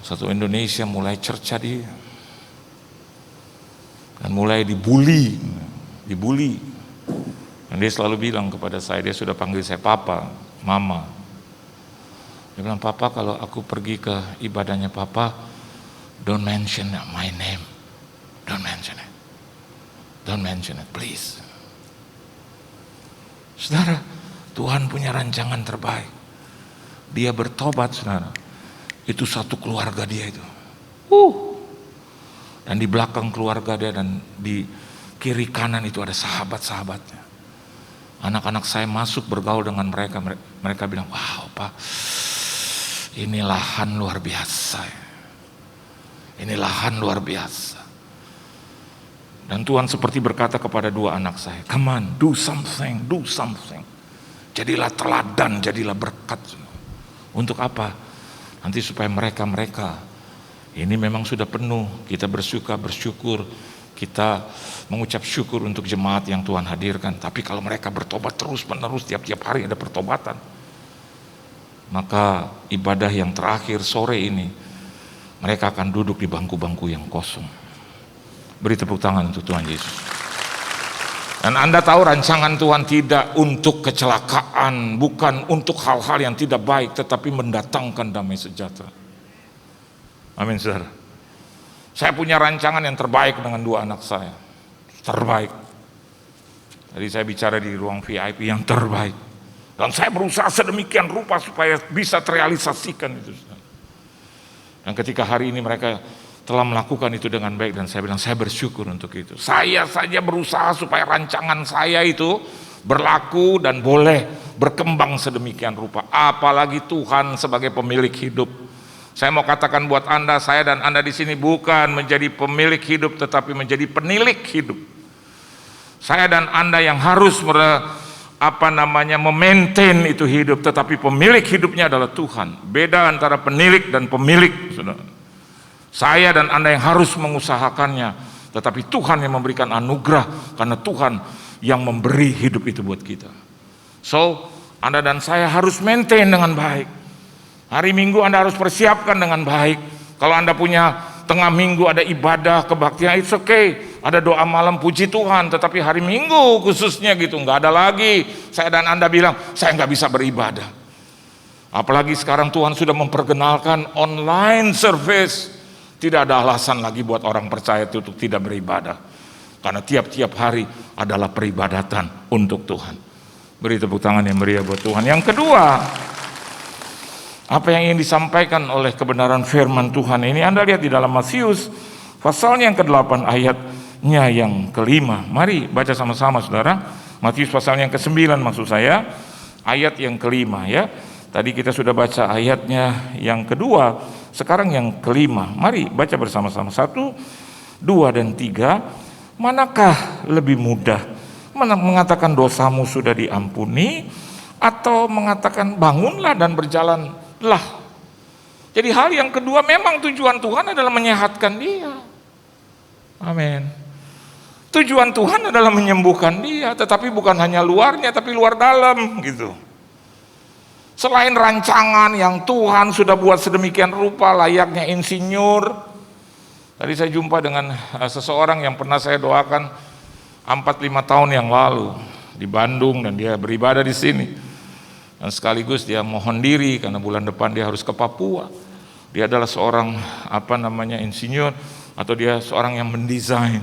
Satu Indonesia mulai cerca dia. Dan mulai dibully. Dan dia selalu bilang kepada saya, dia sudah panggil saya Papa, Mama. Dia bilang, Papa kalau aku pergi ke ibadahnya Papa, don't mention my name. Don't mention it, please. Saudara, Tuhan punya rancangan terbaik. Dia bertobat, saudara. Itu satu keluarga dia itu. Dan di belakang keluarga dia dan di kiri kanan itu ada sahabat-sahabatnya. Anak-anak saya masuk bergaul dengan mereka. Mereka bilang, wow Pak, ini lahan luar biasa. Ini lahan luar biasa. Dan Tuhan seperti berkata kepada dua anak saya, come on, do something. Jadilah teladan, jadilah berkat. Untuk apa? Nanti supaya mereka ini memang sudah penuh. Kita bersyukur, kita mengucap syukur untuk jemaat yang Tuhan hadirkan. Tapi kalau mereka bertobat terus-menerus, tiap-tiap hari ada pertobatan, maka ibadah yang terakhir sore ini, mereka akan duduk di bangku-bangku yang kosong. Beri tepuk tangan untuk Tuhan Yesus. Dan Anda tahu rancangan Tuhan tidak untuk kecelakaan, bukan untuk hal-hal yang tidak baik, tetapi mendatangkan damai sejahtera. Amin, saudara. Saya punya rancangan yang terbaik dengan dua anak saya. Terbaik. Jadi saya bicara di ruang VIP yang terbaik. Dan saya berusaha sedemikian rupa supaya bisa terrealisasikan itu. Dan ketika hari ini mereka telah melakukan itu dengan baik, dan saya bilang saya bersyukur untuk itu. Saya saja berusaha supaya rancangan saya itu berlaku dan boleh berkembang sedemikian rupa. Apalagi Tuhan sebagai pemilik hidup. Saya mau katakan buat Anda, saya dan Anda di sini bukan menjadi pemilik hidup, tetapi menjadi penilik hidup. Saya dan Anda yang harus memaintain itu hidup, tetapi pemilik hidupnya adalah Tuhan. Beda antara penilik dan pemilik, saudara. Saya dan Anda yang harus mengusahakannya, tetapi Tuhan yang memberikan anugerah, karena Tuhan yang memberi hidup itu buat kita. So, Anda dan saya harus maintain dengan baik. Hari Minggu Anda harus persiapkan dengan baik. Kalau Anda punya tengah minggu ada ibadah kebaktian, it's okay. Ada doa malam, puji Tuhan. Tetapi hari Minggu khususnya gitu, nggak ada lagi saya dan Anda bilang, saya nggak bisa beribadah. Apalagi sekarang Tuhan sudah memperkenalkan online service. Tidak ada alasan lagi buat orang percaya itu untuk tidak beribadah. Karena tiap-tiap hari adalah peribadatan untuk Tuhan. Beri tepuk tangan yang meriah buat Tuhan. Yang kedua, apa yang ingin disampaikan oleh kebenaran firman Tuhan ini, Anda lihat di dalam Matius pasalnya yang ke-8 ayatnya yang ke-5. Mari baca sama-sama saudara. Matius pasalnya yang ke-9 maksud saya, ayat yang ke-5 ya. Tadi kita sudah baca ayatnya yang kedua, sekarang yang ke-5. Mari baca bersama-sama. 1, 2, dan 3. Manakah lebih mudah, mengatakan dosamu sudah diampuni, atau mengatakan bangunlah dan berjalanlah? Jadi hal yang kedua, memang tujuan Tuhan adalah menyehatkan dia. Amin. Tujuan Tuhan adalah menyembuhkan dia, tetapi bukan hanya luarnya, tapi luar dalam gitu. Selain rancangan yang Tuhan sudah buat sedemikian rupa layaknya insinyur. Tadi saya jumpa dengan seseorang yang pernah saya doakan 4-5 tahun yang lalu di Bandung, dan dia beribadah di sini. Dan sekaligus dia mohon diri karena bulan depan dia harus ke Papua. Dia adalah seorang insinyur, atau dia seorang yang mendesain.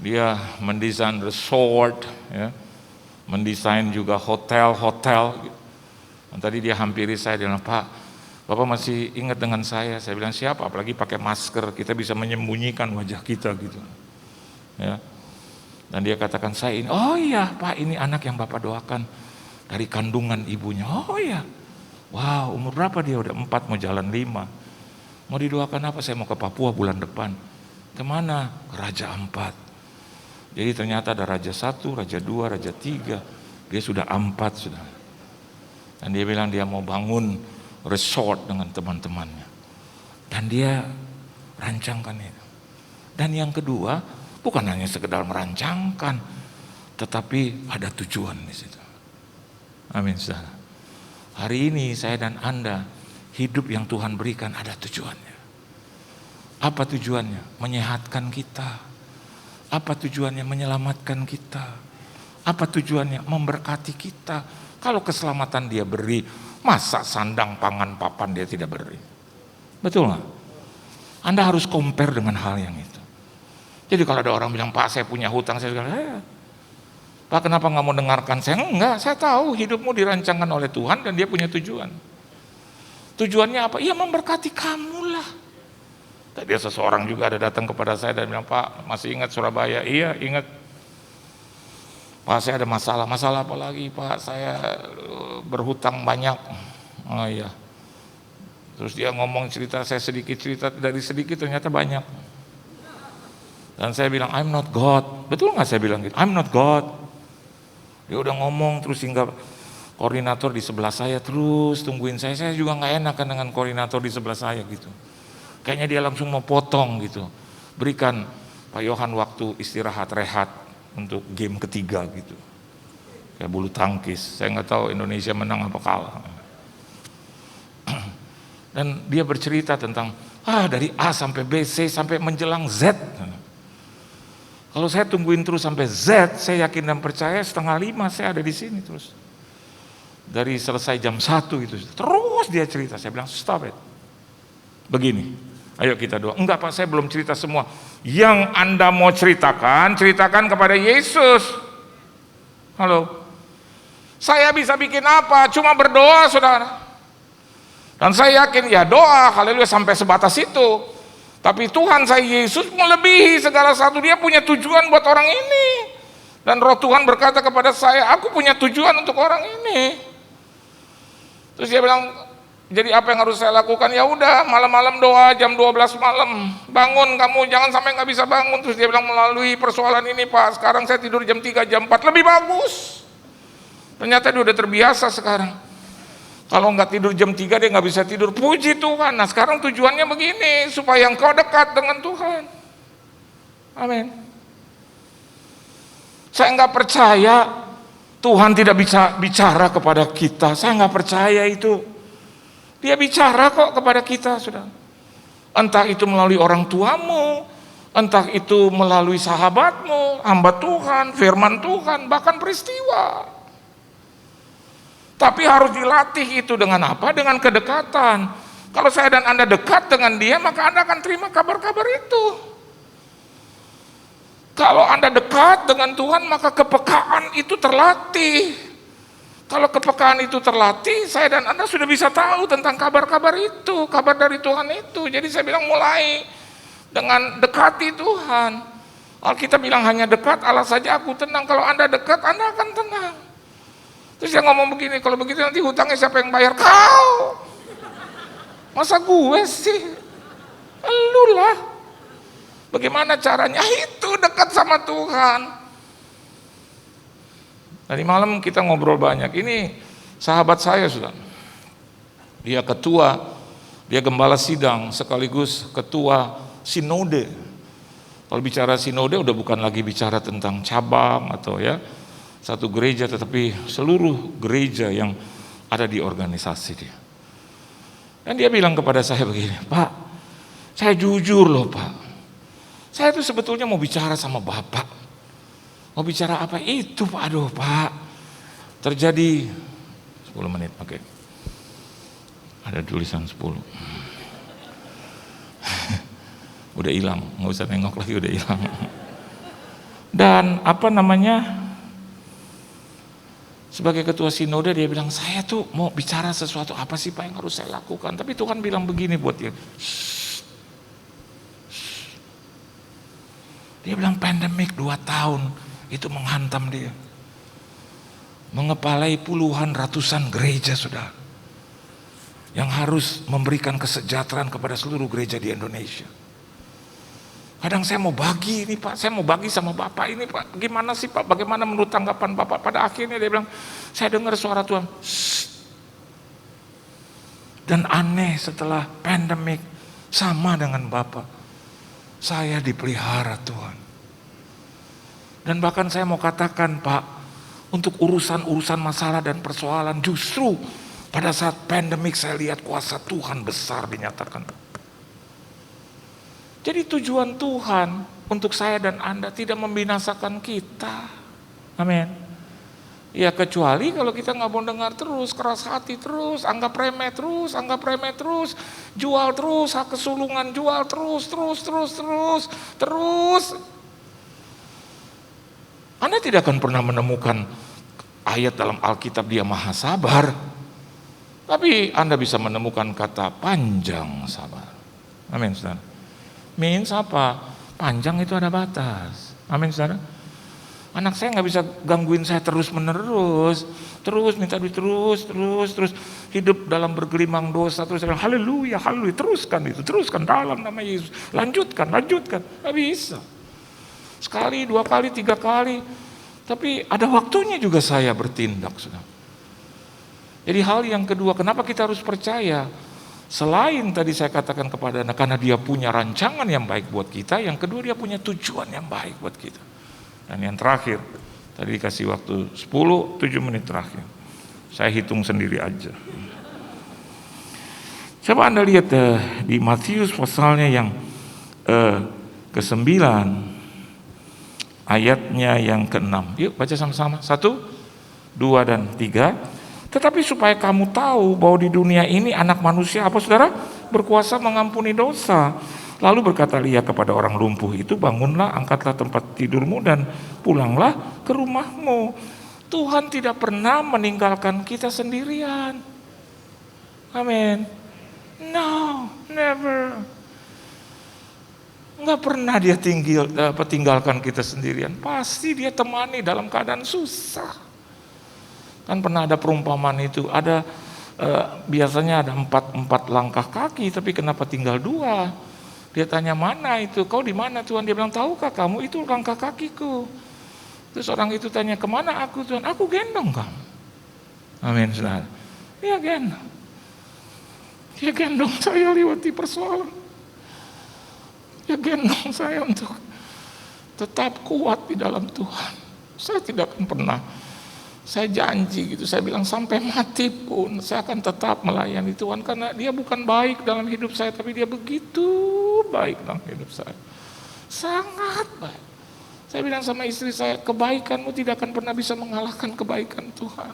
Dia mendesain resort, ya, mendesain juga hotel-hotel. Dan tadi dia hampiri saya, dia bilang, Pak, Bapak masih ingat dengan saya? Saya bilang, siapa? Apalagi pakai masker, kita bisa menyembunyikan wajah kita gitu. Ya. Dan dia katakan, saya ini, oh iya Pak, ini anak yang Bapak doakan dari kandungan ibunya. Oh iya. Wow, umur berapa dia? Udah 4 mau jalan 5. Mau didoakan apa? Saya mau ke Papua bulan depan. Kemana? Ke Raja Ampat. Jadi ternyata ada Raja 1, Raja 2, Raja 3. Dia sudah 4 sudah. Dan dia bilang dia mau bangun resort dengan teman-temannya. Dan dia rancangkan itu. Dan yang kedua, bukan hanya sekedar merancangkan, tetapi ada tujuan di situ. Amin, saudara. Hari ini saya dan Anda, hidup yang Tuhan berikan ada tujuannya. Apa tujuannya? Menyehatkan kita. Apa tujuannya? Menyelamatkan kita. Apa tujuannya? Memberkati kita. Kalau keselamatan dia beri, masa sandang pangan papan dia tidak beri? Betul nggak? Anda harus compare dengan hal yang itu. Jadi kalau ada orang bilang, Pak saya punya hutang, saya bilang, Pak kenapa nggak mau dengarkan saya? Enggak, saya tahu hidupmu dirancangkan oleh Tuhan dan dia punya tujuan. Tujuannya apa? Ya memberkati kamu lah. Tadi seseorang juga ada datang kepada saya dan bilang, Pak masih ingat Surabaya? Iya ingat. Pak saya ada masalah. Masalah apa lagi Pak? Saya berhutang banyak. Oh iya. Terus dia ngomong cerita, saya sedikit cerita, dari sedikit ternyata banyak. Dan saya bilang, I'm not God. Betul nggak saya bilang gitu? I'm not God. Dia udah ngomong terus hingga koordinator di sebelah saya terus tungguin saya. Saya juga nggak enakan dengan koordinator di sebelah saya gitu. Kayaknya dia langsung mau potong gitu. Berikan Pak Yohan waktu istirahat, rehat untuk game ketiga gitu. Kayak bulu tangkis. Saya nggak tahu Indonesia menang apa kalah. Dan dia bercerita tentang dari A sampai B, C sampai menjelang Z. Kalau saya tungguin terus sampai Z, saya yakin dan percaya 4:30 saya ada di sini terus. Dari selesai jam 1 itu, terus dia cerita. Saya bilang stop it. Begini, ayo kita doa. Enggak Pak, saya belum cerita semua. Yang Anda mau ceritakan, ceritakan kepada Yesus. Halo. Saya bisa bikin apa? Cuma berdoa, saudara. Dan saya yakin ya doa, haleluya, sampai sebatas itu. Tapi Tuhan saya Yesus melebihi segala satu. Dia punya tujuan buat orang ini. Dan Roh Tuhan berkata kepada saya, aku punya tujuan untuk orang ini. Terus dia bilang, jadi apa yang harus saya lakukan? Ya udah, malam-malam doa jam 12 malam. Bangun kamu, jangan sampai nggak bisa bangun. Terus dia bilang, melalui persoalan ini Pak, sekarang saya tidur jam 3, jam 4, lebih bagus. Ternyata dia udah terbiasa sekarang. Kalau nggak tidur jam 3 dia nggak bisa tidur. Puji Tuhan. Nah sekarang tujuannya begini, supaya engkau dekat dengan Tuhan. Amin. Saya nggak percaya Tuhan tidak bisa bicara kepada kita. Saya nggak percaya itu. Dia bicara kok kepada kita, saudara. Entah itu melalui orang tuamu, entah itu melalui sahabatmu, hamba Tuhan, firman Tuhan, bahkan peristiwa. Tapi harus dilatih itu dengan apa? Dengan kedekatan. Kalau saya dan Anda dekat dengan dia, maka Anda akan terima kabar-kabar itu. Kalau Anda dekat dengan Tuhan, maka kepekaan itu terlatih. Kalau kepekaan itu terlatih, saya dan Anda sudah bisa tahu tentang kabar-kabar itu, kabar dari Tuhan itu. Jadi saya bilang mulai dengan dekati Tuhan. Alkitab bilang hanya dekat, Allah saja aku tenang. Kalau Anda dekat, Anda akan tenang. Terus dia ngomong begini, kalau begitu nanti hutangnya siapa yang bayar? Kau. Masa gue sih? Elulah. Bagaimana caranya? Itu dekat sama Tuhan. Tadi malam kita ngobrol banyak. Ini sahabat saya sudah. Dia ketua, dia gembala sidang sekaligus ketua sinode. Kalau bicara sinode udah bukan lagi bicara tentang cabang atau ya satu gereja, tetapi seluruh gereja yang ada di organisasi dia. Dan dia bilang kepada saya begini, Pak, saya jujur loh Pak. Saya tuh sebetulnya mau bicara sama Bapak. Mau bicara apa itu Pak? Aduh Pak, terjadi 10 menit pakai. Ada tulisan 10. Udah hilang, nggak usah nengok lagi, udah hilang. Dan apa namanya? Sebagai ketua sinode dia bilang, saya tuh mau bicara sesuatu, apa sih Pak yang harus saya lakukan? Tapi Tuhan bilang begini buat dia. Dia bilang pandemik 2 tahun itu menghantam dia. Mengepalai puluhan ratusan gereja sudah. Yang harus memberikan kesejahteraan kepada seluruh gereja di Indonesia. Kadang saya mau bagi ini Pak, saya mau bagi sama Bapak ini Pak. Gimana sih Pak, bagaimana menurut tanggapan Bapak? Pada akhirnya dia bilang, saya dengar suara Tuhan. Shh. Dan aneh setelah pandemik sama dengan Bapak. Saya dipelihara Tuhan. Dan bahkan saya mau katakan Pak, untuk urusan-urusan masalah dan persoalan justru pada saat pandemik saya lihat kuasa Tuhan besar dinyatakan. Jadi tujuan Tuhan untuk saya dan Anda tidak membinasakan kita. Amin. Ya kecuali kalau kita nggak mau dengar terus, keras hati terus, anggap remeh terus, jual terus, hak kesulungan jual terus. Anda tidak akan pernah menemukan ayat dalam Alkitab dia maha sabar. Tapi Anda bisa menemukan kata panjang sabar. Amin saudara. Means apa? Panjang itu ada batas. Amin saudara. Anak saya nggak bisa gangguin saya terus menerus, minta duit terus, hidup dalam bergelimang dosa terus. Haleluya, teruskan dalam nama Yesus, lanjutkan, nggak bisa. Sekali, 2 kali, 3 kali, tapi ada waktunya juga saya bertindak, saudara. Jadi hal yang kedua, kenapa kita harus percaya? Selain tadi saya katakan kepada Anda, karena dia punya rancangan yang baik buat kita, yang kedua dia punya tujuan yang baik buat kita. Dan yang terakhir, tadi dikasih waktu 7 menit terakhir. Saya hitung sendiri aja. Coba Anda lihat di Matius pasalnya yang ke-9, ayatnya yang ke-6. Yuk baca sama-sama. 1, 2, dan 3. Tetapi supaya kamu tahu bahwa di dunia ini anak manusia apa saudara? Berkuasa mengampuni dosa. Lalu berkata ia kepada orang lumpuh itu, bangunlah, angkatlah tempat tidurmu dan pulanglah ke rumahmu. Tuhan tidak pernah meninggalkan kita sendirian. Amin. No, never. Nggak pernah dia tinggalkan kita sendirian. Pasti dia temani dalam keadaan susah. Kan pernah ada perumpamaan itu, ada biasanya ada empat langkah kaki, tapi kenapa tinggal 2? Dia tanya, mana itu? Kau di mana Tuhan? Dia bilang, tahukah kamu itu langkah kakiku? Terus orang itu tanya, kemana aku Tuhan? Aku gendong kamu. Amin, saudara. Dia gendong. Dia gendong saya lewati persoalan. Dia gendong saya untuk tetap kuat di dalam Tuhan. Saya tidak akan pernah, saya janji gitu, saya bilang sampai mati pun saya akan tetap melayani Tuhan. Karena dia bukan baik dalam hidup saya, tapi dia begitu baik dalam hidup saya. Sangat baik. Saya bilang sama istri saya, kebaikanmu tidak akan pernah bisa mengalahkan kebaikan Tuhan.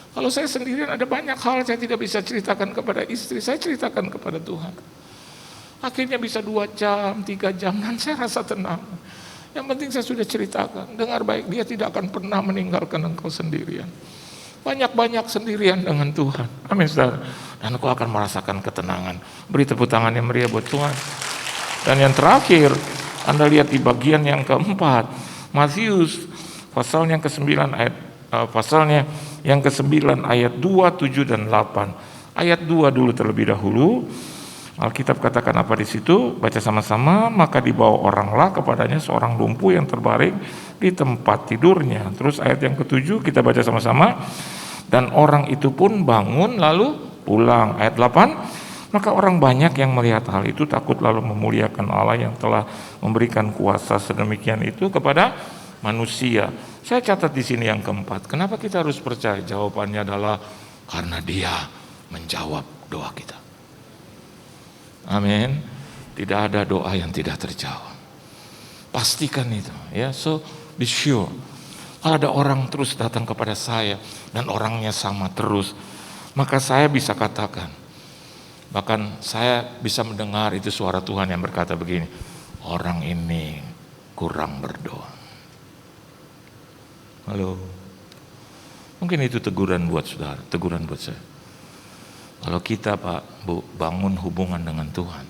Kalau saya sendirian ada banyak hal saya tidak bisa ceritakan kepada istri, saya ceritakan kepada Tuhan. Akhirnya bisa 2 jam, 3 jam, dan saya rasa tenang. Yang penting saya sudah ceritakan, dengar baik, dia tidak akan pernah meninggalkan engkau sendirian. Banyak-banyak sendirian dengan Tuhan. Amin, saudara. Dan engkau akan merasakan ketenangan. Beri tepuk tangan yang meriah buat Tuhan. Dan yang terakhir, Anda lihat di bagian yang keempat, Matius pasalnya yang ke-9 ayat 2, 7 dan 8. Ayat 2 dulu terlebih dahulu. Alkitab katakan apa di situ? Baca sama-sama. Maka dibawa oranglah kepadanya seorang lumpuh yang terbaring di tempat tidurnya. Terus ayat yang ke-7 kita baca sama-sama. Dan orang itu pun bangun lalu pulang. Ayat 8. Maka orang banyak yang melihat hal itu takut lalu memuliakan Allah yang telah memberikan kuasa sedemikian itu kepada manusia. Saya catat di sini yang keempat. Kenapa kita harus percaya? Jawabannya adalah karena Dia menjawab doa kita. Amin. Tidak ada doa yang tidak terjawab. Pastikan itu, ya. So be sure. Kalau ada orang terus datang kepada saya dan orangnya sama terus, maka saya bisa katakan, bahkan saya bisa mendengar itu suara Tuhan yang berkata begini, orang ini kurang berdoa. Halo. Mungkin itu teguran buat saudara, teguran buat saya. Kalau kita Pak, Bu, bangun hubungan dengan Tuhan,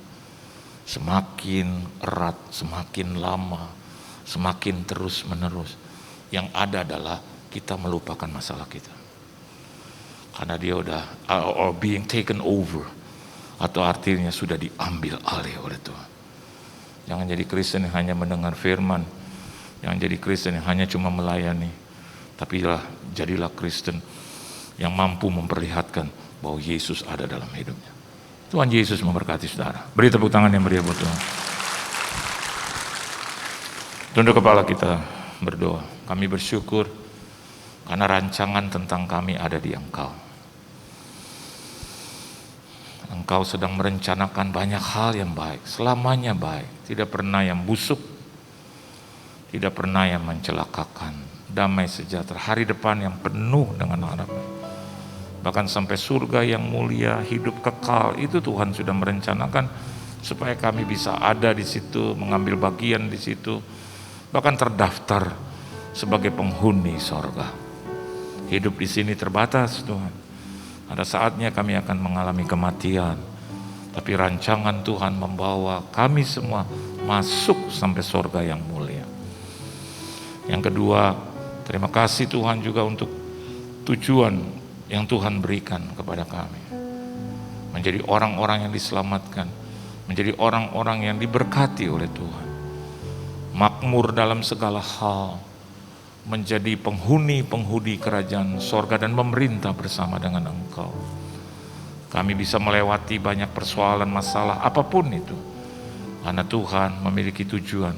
semakin erat, semakin lama, semakin terus menerus, yang ada adalah kita melupakan masalah kita. Karena dia udah being taken over, atau artinya sudah diambil alih oleh Tuhan. Jangan jadi Kristen yang hanya mendengar firman, jangan jadi Kristen yang hanya cuma melayani, tapi jadilah Kristen yang mampu memperlihatkan bahwa Yesus ada dalam hidupnya. Tuhan Yesus memberkati saudara. Beri tepuk tangan yang meriah buat Tuhan. Tunduk kepala kita berdoa. Kami bersyukur karena rancangan tentang kami ada di Engkau. Engkau sedang merencanakan banyak hal yang baik, selamanya baik, tidak pernah yang busuk, tidak pernah yang mencelakakan. Damai sejahtera, hari depan yang penuh dengan harapan. Bahkan sampai surga yang mulia, hidup kekal, itu Tuhan sudah merencanakan supaya kami bisa ada di situ, mengambil bagian di situ, bahkan terdaftar sebagai penghuni sorga. Hidup di sini terbatas Tuhan. Ada saatnya kami akan mengalami kematian, tapi rancangan Tuhan membawa kami semua masuk sampai sorga yang mulia. Yang kedua, terima kasih Tuhan juga untuk tujuan yang Tuhan berikan kepada kami. Menjadi orang-orang yang diselamatkan, menjadi orang-orang yang diberkati oleh Tuhan. Makmur dalam segala hal, menjadi penghuni-penghuni kerajaan sorga dan memerintah bersama dengan Engkau. Kami bisa melewati banyak persoalan, masalah, apapun itu. Karena Tuhan memiliki tujuan.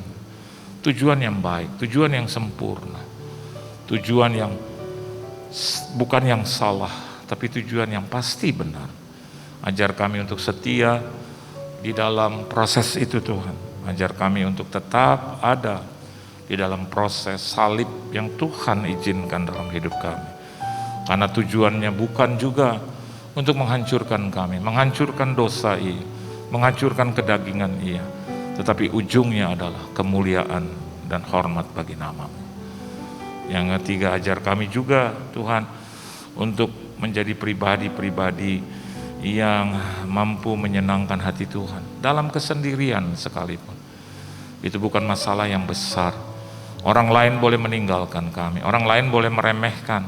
Tujuan yang baik, tujuan yang sempurna. Tujuan yang bukan yang salah, tapi tujuan yang pasti benar. Ajar kami untuk setia di dalam proses itu Tuhan. Ajar kami untuk tetap ada di dalam proses salib yang Tuhan izinkan dalam hidup kami. Karena tujuannya bukan juga untuk menghancurkan kami, menghancurkan dosa ia, menghancurkan kedagingan ia. Tetapi ujungnya adalah kemuliaan dan hormat bagi nama-Mu. Yang ketiga, ajar kami juga Tuhan untuk menjadi pribadi-pribadi yang mampu menyenangkan hati Tuhan dalam kesendirian sekalipun. Itu bukan masalah yang besar. Orang lain boleh meninggalkan kami, orang lain boleh meremehkan,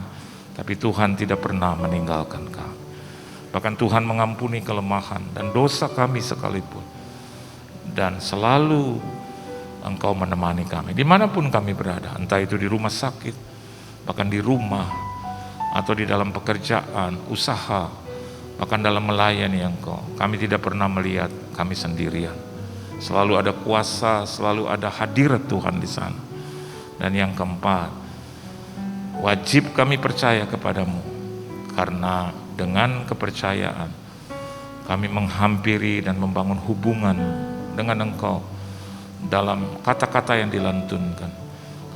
tapi Tuhan tidak pernah meninggalkan kami. Bahkan Tuhan mengampuni kelemahan dan dosa kami sekalipun. Dan selalu Engkau menemani kami, dimanapun kami berada, entah itu di rumah sakit, bahkan di rumah, atau di dalam pekerjaan, usaha, bahkan dalam melayani Engkau. Kami tidak pernah melihat kami sendirian. Selalu ada kuasa, selalu ada hadirat Tuhan di sana. Dan yang keempat, wajib kami percaya kepadamu, karena dengan kepercayaan kami menghampiri dan membangun hubungan dengan Engkau dalam kata-kata yang dilantunkan,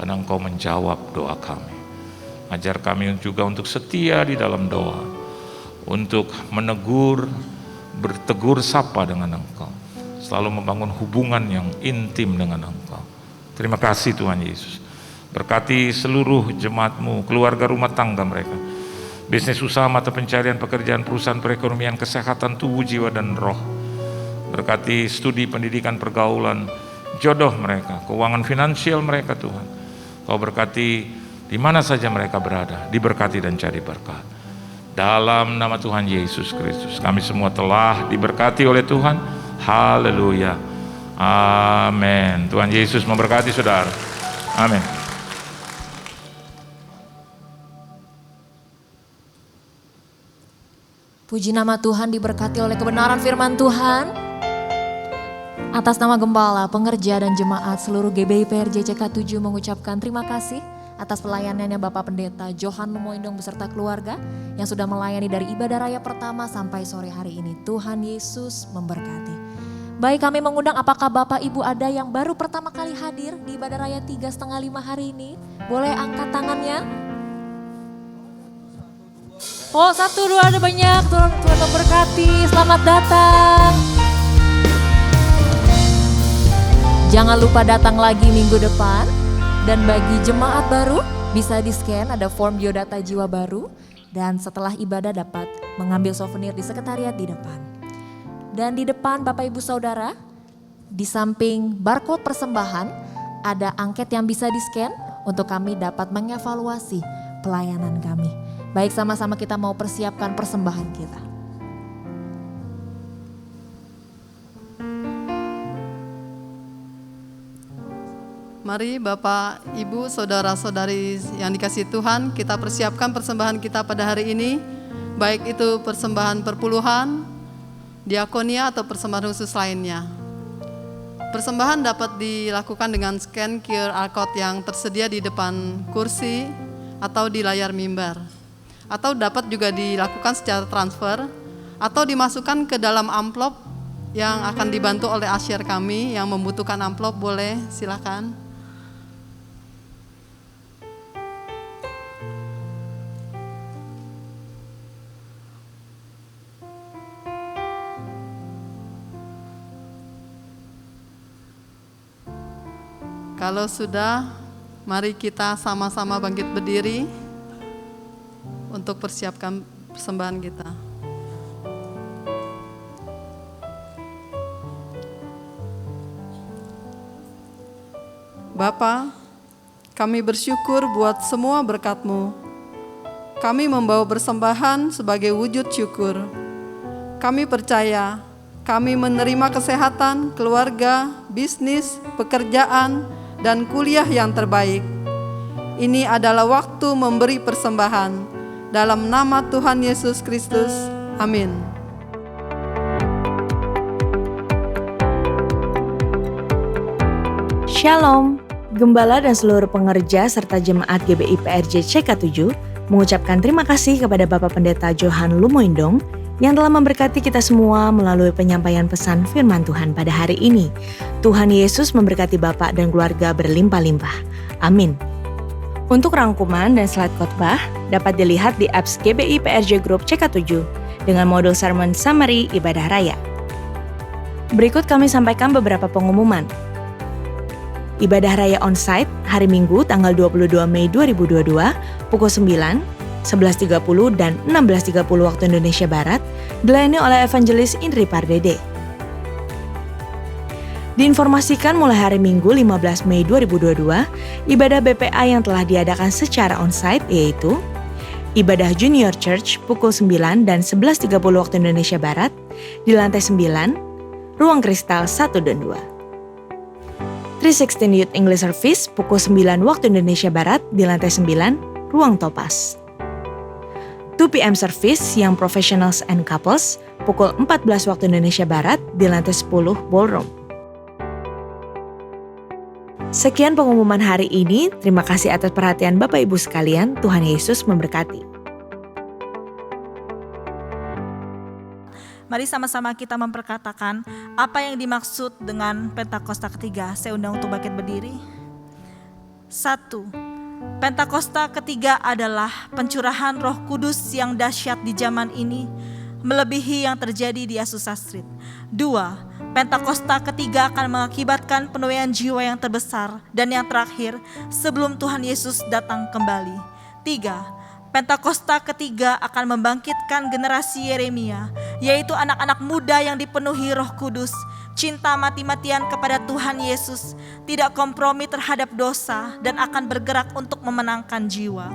karena Engkau menjawab doa kami. Ajar kami juga untuk setia di dalam doa, untuk menegur, bertegur sapa dengan Engkau, selalu membangun hubungan yang intim dengan Engkau. Terima kasih Tuhan Yesus. Berkati seluruh jemaat-Mu, keluarga, rumah tangga mereka, bisnis, usaha, mata pencarian, pekerjaan, perusahaan, perekonomian, kesehatan, tubuh, jiwa, dan roh. Berkati studi, pendidikan, pergaulan, jodoh mereka, keuangan finansial mereka Tuhan. Kau berkati di mana saja mereka berada, diberkati dan cari berkat. Dalam nama Tuhan Yesus Kristus, kami semua telah diberkati oleh Tuhan. Haleluya. Amin. Tuhan Yesus memberkati saudara. Amin. Puji nama Tuhan, diberkati oleh kebenaran firman Tuhan. Atas nama Gembala, pengerja dan jemaat seluruh GBI PRJ CK7 mengucapkan terima kasih atas pelayanannya Bapak Pendeta Johan Lumoindong beserta keluarga yang sudah melayani dari ibadah raya pertama sampai sore hari ini. Tuhan Yesus memberkati. Baik, kami mengundang apakah Bapak Ibu ada yang baru pertama kali hadir di ibadah raya 3,5 hari ini? Boleh angkat tangannya? Oh, 1, 2 ada banyak. Tuhan memberkati. Selamat datang. Jangan lupa datang lagi minggu depan. Dan bagi jemaat baru bisa di-scan, ada form biodata jiwa baru. Dan setelah ibadah dapat mengambil souvenir di sekretariat di depan. Dan di depan Bapak Ibu Saudara, di samping barcode persembahan, ada angket yang bisa di-scan untuk kami dapat mengevaluasi pelayanan kami. Baik, sama-sama kita mau persiapkan persembahan kita. Mari Bapak, Ibu, Saudara-saudari yang dikasihi Tuhan, kita persiapkan persembahan kita pada hari ini. Baik itu persembahan perpuluhan, diakonia atau persembahan khusus lainnya. Persembahan dapat dilakukan dengan scan QR code yang tersedia di depan kursi atau di layar mimbar. Atau dapat juga dilakukan secara transfer atau dimasukkan ke dalam amplop yang akan dibantu oleh usher kami. Yang membutuhkan amplop boleh silakan. Kalau sudah, mari kita sama-sama bangkit berdiri untuk persiapkan persembahan kita. Bapa, kami bersyukur buat semua berkat-Mu. Kami membawa persembahan sebagai wujud syukur. Kami percaya, kami menerima kesehatan, keluarga, bisnis, pekerjaan, dan kuliah yang terbaik. Ini adalah waktu memberi persembahan. Dalam nama Tuhan Yesus Kristus, amin. Shalom, Gembala dan seluruh pengerja serta jemaat GBI PRJ CK7 mengucapkan terima kasih kepada Bapak Pendeta Johan Lumoindong yang telah memberkati kita semua melalui penyampaian pesan firman Tuhan pada hari ini. Tuhan Yesus memberkati Bapak dan keluarga berlimpah-limpah. Amin. Untuk rangkuman dan slide khotbah dapat dilihat di apps GBI PRJ Group CK7 dengan modul sermon summary ibadah raya. Berikut kami sampaikan beberapa pengumuman. Ibadah raya onsite hari Minggu tanggal 22 Mei 2022 pukul 9, 11.30 dan 16.30 waktu Indonesia Barat dilayani oleh Evangelis Indri Pardede. Diinformasikan mulai hari Minggu 15 Mei 2022, ibadah BPA yang telah diadakan secara onsite yaitu ibadah Junior Church pukul 9 dan 11.30 waktu Indonesia Barat di lantai 9, Ruang Kristal 1 dan 2. 316 Youth English Service pukul 9 waktu Indonesia Barat di lantai 9, Ruang Topaz. 2 PM Service yang Professionals and Couples pukul 14 waktu Indonesia Barat di lantai 10, Ballroom. Sekian pengumuman hari ini. Terima kasih atas perhatian Bapak Ibu sekalian. Tuhan Yesus memberkati. Mari sama-sama kita memperkatakan apa yang dimaksud dengan Pentakosta ketiga. Saya undang untuk bangkit berdiri. 1. Pentakosta ketiga adalah pencurahan Roh Kudus yang dahsyat di zaman ini, melebihi yang terjadi di Azusa Street. 2. Pentakosta ketiga akan mengakibatkan penuaian jiwa yang terbesar dan yang terakhir sebelum Tuhan Yesus datang kembali. 3. Pentakosta ketiga akan membangkitkan generasi Yeremia, yaitu anak-anak muda yang dipenuhi Roh Kudus, cinta mati-matian kepada Tuhan Yesus, tidak kompromi terhadap dosa dan akan bergerak untuk memenangkan jiwa.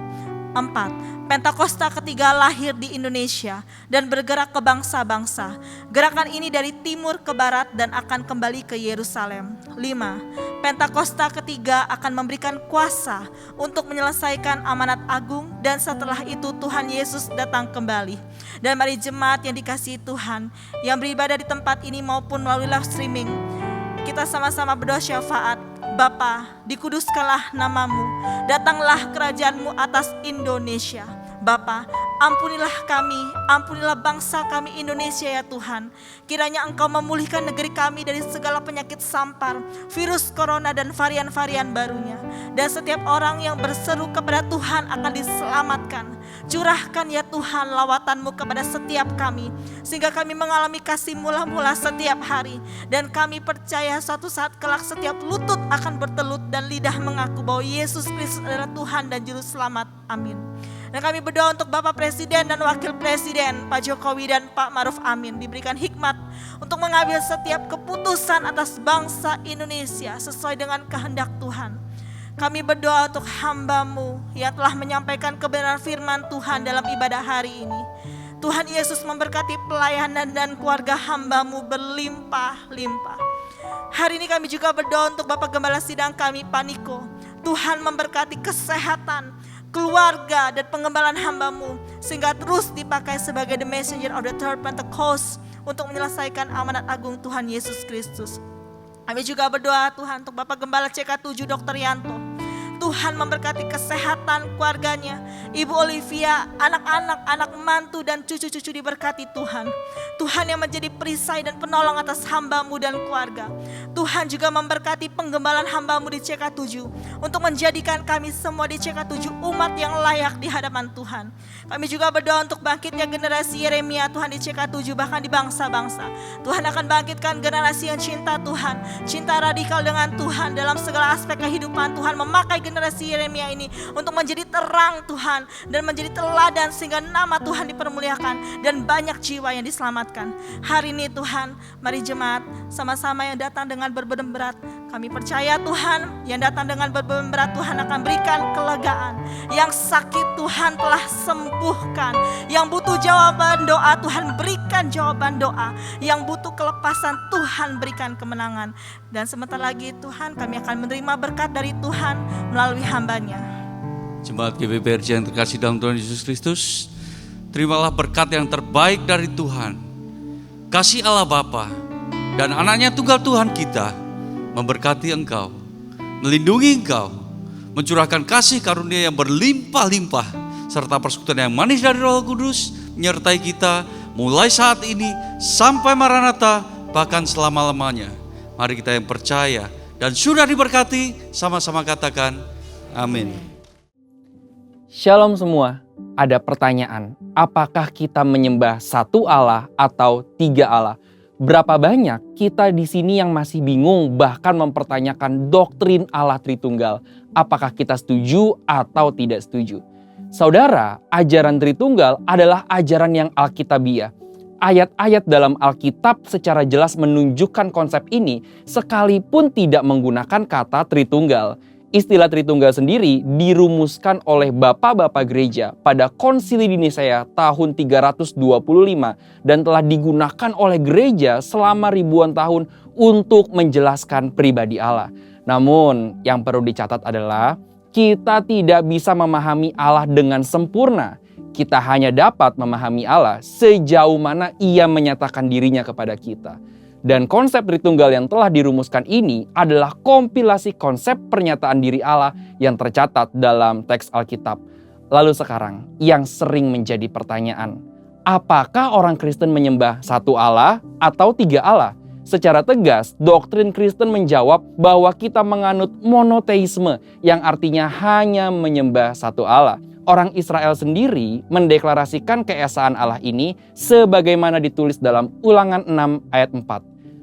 4. Pentakosta ketiga lahir di Indonesia dan bergerak ke bangsa-bangsa. Gerakan ini dari timur ke barat dan akan kembali ke Yerusalem. 5. Pentakosta ketiga akan memberikan kuasa untuk menyelesaikan amanat agung dan setelah itu Tuhan Yesus datang kembali. Dan mari jemaat yang dikasihi Tuhan yang beribadah di tempat ini maupun melalui live streaming, kita sama-sama berdoa syafaat. Bapa, dikuduskanlah namamu, datanglah kerajaanmu atas Indonesia. Bapa, ampunilah kami, ampunilah bangsa kami Indonesia ya Tuhan. Kiranya Engkau memulihkan negeri kami dari segala penyakit sampar, virus corona dan varian-varian barunya. Dan setiap orang yang berseru kepada Tuhan akan diselamatkan. Curahkan ya Tuhan lawatan-Mu kepada setiap kami, sehingga kami mengalami kasih mula-mula setiap hari. Dan kami percaya suatu saat kelak setiap lutut akan bertelut dan lidah mengaku bahwa Yesus Kristus adalah Tuhan dan Juru Selamat. Amin. Dan kami berdoa untuk Bapak Presiden dan Wakil Presiden, Pak Jokowi dan Pak Maruf Amin, diberikan hikmat untuk mengambil setiap keputusan atas bangsa Indonesia sesuai dengan kehendak Tuhan. Kami berdoa untuk hamba-Mu yang telah menyampaikan kebenaran firman Tuhan dalam ibadah hari ini. Tuhan Yesus memberkati pelayanan dan keluarga hamba-Mu berlimpah-limpah. Hari ini kami juga berdoa untuk Bapak Gembala Sidang kami, Pak Niko. Tuhan memberkati kesehatan, keluarga dan pengembalaan hamba-Mu sehingga terus dipakai sebagai the messenger of the third Pentecost untuk menyelesaikan amanat agung Tuhan Yesus Kristus. Kami juga berdoa Tuhan untuk Bapak Gembala CK7 Dr. Yanto. Tuhan memberkati kesehatan keluarganya, Ibu Olivia, anak-anak, anak mantu dan cucu-cucu diberkati Tuhan. Tuhan yang menjadi perisai dan penolong atas hamba-Mu dan keluarga. Tuhan juga memberkati penggembalaan hamba-Mu di CK7 untuk menjadikan kami semua di CK7 umat yang layak di hadapan Tuhan. Kami juga berdoa untuk bangkitnya generasi Yeremia Tuhan di CK7 bahkan di bangsa-bangsa. Tuhan akan bangkitkan generasi yang cinta Tuhan, cinta radikal dengan Tuhan dalam segala aspek kehidupan. Tuhan memakai generasi Yeremia ini untuk menjadi terang Tuhan dan menjadi teladan sehingga nama Tuhan dipermuliakan dan banyak jiwa yang diselamatkan. Hari ini Tuhan, mari jemaat sama-sama yang datang dengan beban berat. Kami percaya Tuhan, yang datang dengan beban berat Tuhan akan berikan kelegaan. Yang sakit Tuhan telah sembuhkan. Yang butuh jawaban doa Tuhan berikan jawaban doa. Yang butuh kelepasan Tuhan berikan kemenangan. Dan sebentar lagi Tuhan kami akan menerima berkat dari Tuhan melalui hamba-Nya. Jemaat GBPRJ yang terkasih dalam Tuhan Yesus Kristus, terimalah berkat yang terbaik dari Tuhan. Kasih Allah Bapa dan anaknya tunggal Tuhan kita memberkati engkau, melindungi engkau, mencurahkan kasih karunia yang berlimpah-limpah, serta persekutuan yang manis dari Roh Kudus menyertai kita mulai saat ini sampai Maranatha, bahkan selama-lamanya. Mari kita yang percaya dan sudah diberkati sama-sama katakan amin. Shalom semua, ada pertanyaan, apakah kita menyembah satu Allah atau tiga Allah? Berapa banyak kita di sini yang masih bingung bahkan mempertanyakan doktrin Allah Tritunggal? Apakah kita setuju atau tidak setuju? Saudara, ajaran Tritunggal adalah ajaran yang alkitabiah. ayat-ayat dalam Alkitab secara jelas menunjukkan konsep ini sekalipun tidak menggunakan kata Tritunggal. Istilah Tritunggal sendiri dirumuskan oleh bapak-bapak gereja pada Konsili di Nisea tahun 325 dan telah digunakan oleh gereja selama ribuan tahun untuk menjelaskan pribadi Allah. Namun yang perlu dicatat adalah kita tidak bisa memahami Allah dengan sempurna. Kita hanya dapat memahami Allah sejauh mana Ia menyatakan dirinya kepada kita. Dan konsep Tritunggal yang telah dirumuskan ini adalah kompilasi konsep pernyataan diri Allah yang tercatat dalam teks Alkitab. Lalu sekarang yang sering menjadi pertanyaan, apakah orang Kristen menyembah satu Allah atau tiga Allah? Secara tegas, doktrin Kristen menjawab bahwa kita menganut monoteisme yang artinya hanya menyembah satu Allah. Orang Israel sendiri mendeklarasikan keesaan Allah ini sebagaimana ditulis dalam Ulangan 6 ayat 4.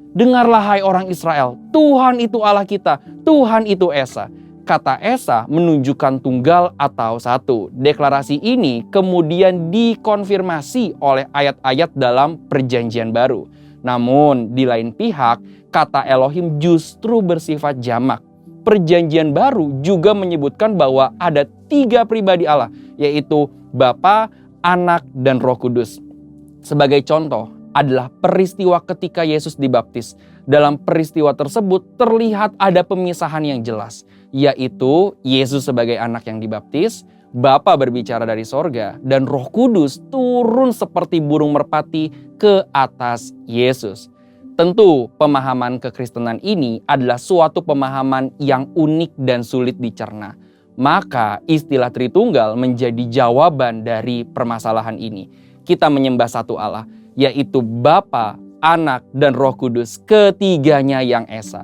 Dengarlah hai orang Israel, Tuhan itu Allah kita, Tuhan itu Esa. Kata Esa menunjukkan tunggal atau satu. Deklarasi ini kemudian dikonfirmasi oleh ayat-ayat dalam Perjanjian Baru. Namun di lain pihak, kata Elohim justru bersifat jamak. Perjanjian Baru juga menyebutkan bahwa ada 3 pribadi Allah, yaitu Bapa, Anak, dan Roh Kudus. Sebagai contoh adalah peristiwa ketika Yesus dibaptis. Dalam peristiwa tersebut terlihat ada pemisahan yang jelas, yaitu Yesus sebagai anak yang dibaptis, Bapa berbicara dari sorga, dan Roh Kudus turun seperti burung merpati ke atas Yesus. Tentu pemahaman kekristenan ini adalah suatu pemahaman yang unik dan sulit dicerna. Maka istilah Tritunggal menjadi jawaban dari permasalahan ini. Kita menyembah satu Allah, yaitu Bapa, Anak, dan Roh Kudus, ketiganya yang Esa.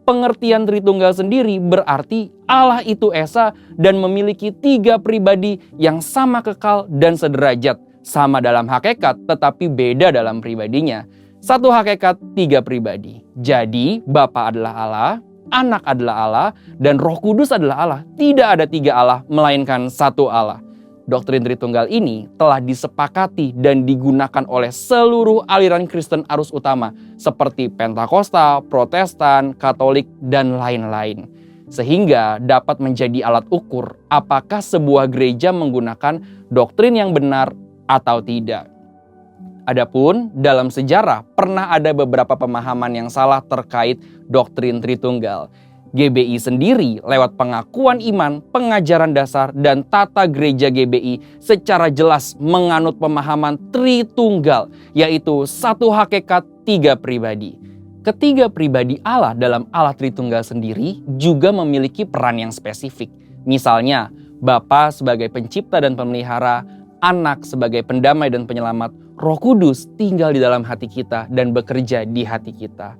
Pengertian Tritunggal sendiri berarti Allah itu Esa dan memiliki 3 pribadi yang sama kekal dan sederajat, sama dalam hakikat tetapi beda dalam pribadinya. Satu hakikat, 3 pribadi. Jadi Bapa adalah Allah, Anak adalah Allah, dan Roh Kudus adalah Allah. Tidak ada 3 Allah, melainkan satu Allah. Doktrin Tritunggal ini telah disepakati dan digunakan oleh seluruh aliran Kristen arus utama seperti Pentakosta, Protestan, Katolik, dan lain-lain. Sehingga dapat menjadi alat ukur apakah sebuah gereja menggunakan doktrin yang benar atau tidak. Adapun dalam sejarah pernah ada beberapa pemahaman yang salah terkait doktrin Tritunggal. GBI sendiri lewat pengakuan iman, pengajaran dasar, dan tata gereja GBI secara jelas menganut pemahaman Tritunggal, yaitu satu hakikat, 3 pribadi. Ketiga pribadi Allah dalam Allah Tritunggal sendiri juga memiliki peran yang spesifik. Misalnya, Bapa sebagai pencipta dan pemelihara, Anak sebagai pendamai dan penyelamat, Roh Kudus tinggal di dalam hati kita dan bekerja di hati kita.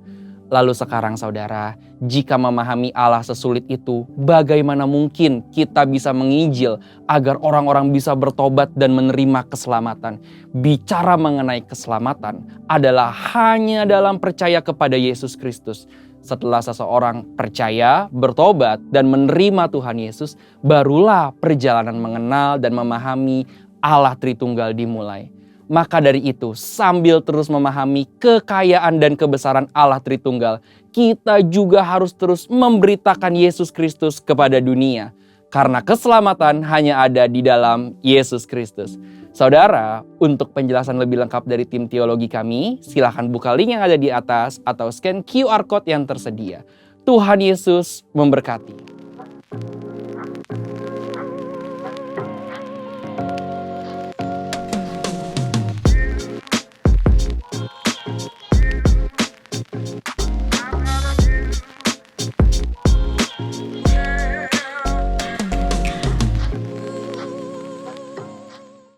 Lalu sekarang saudara, jika memahami Allah sesulit itu, bagaimana mungkin kita bisa menginjil agar orang-orang bisa bertobat dan menerima keselamatan? Bicara mengenai keselamatan adalah hanya dalam percaya kepada Yesus Kristus. Setelah seseorang percaya, bertobat, dan menerima Tuhan Yesus, barulah perjalanan mengenal dan memahami Allah Tritunggal dimulai. Maka dari itu, sambil terus memahami kekayaan dan kebesaran Allah Tritunggal, kita juga harus terus memberitakan Yesus Kristus kepada dunia. Karena keselamatan hanya ada di dalam Yesus Kristus. Saudara, untuk penjelasan lebih lengkap dari tim teologi kami, silakan buka link yang ada di atas atau scan QR Code yang tersedia. Tuhan Yesus memberkati.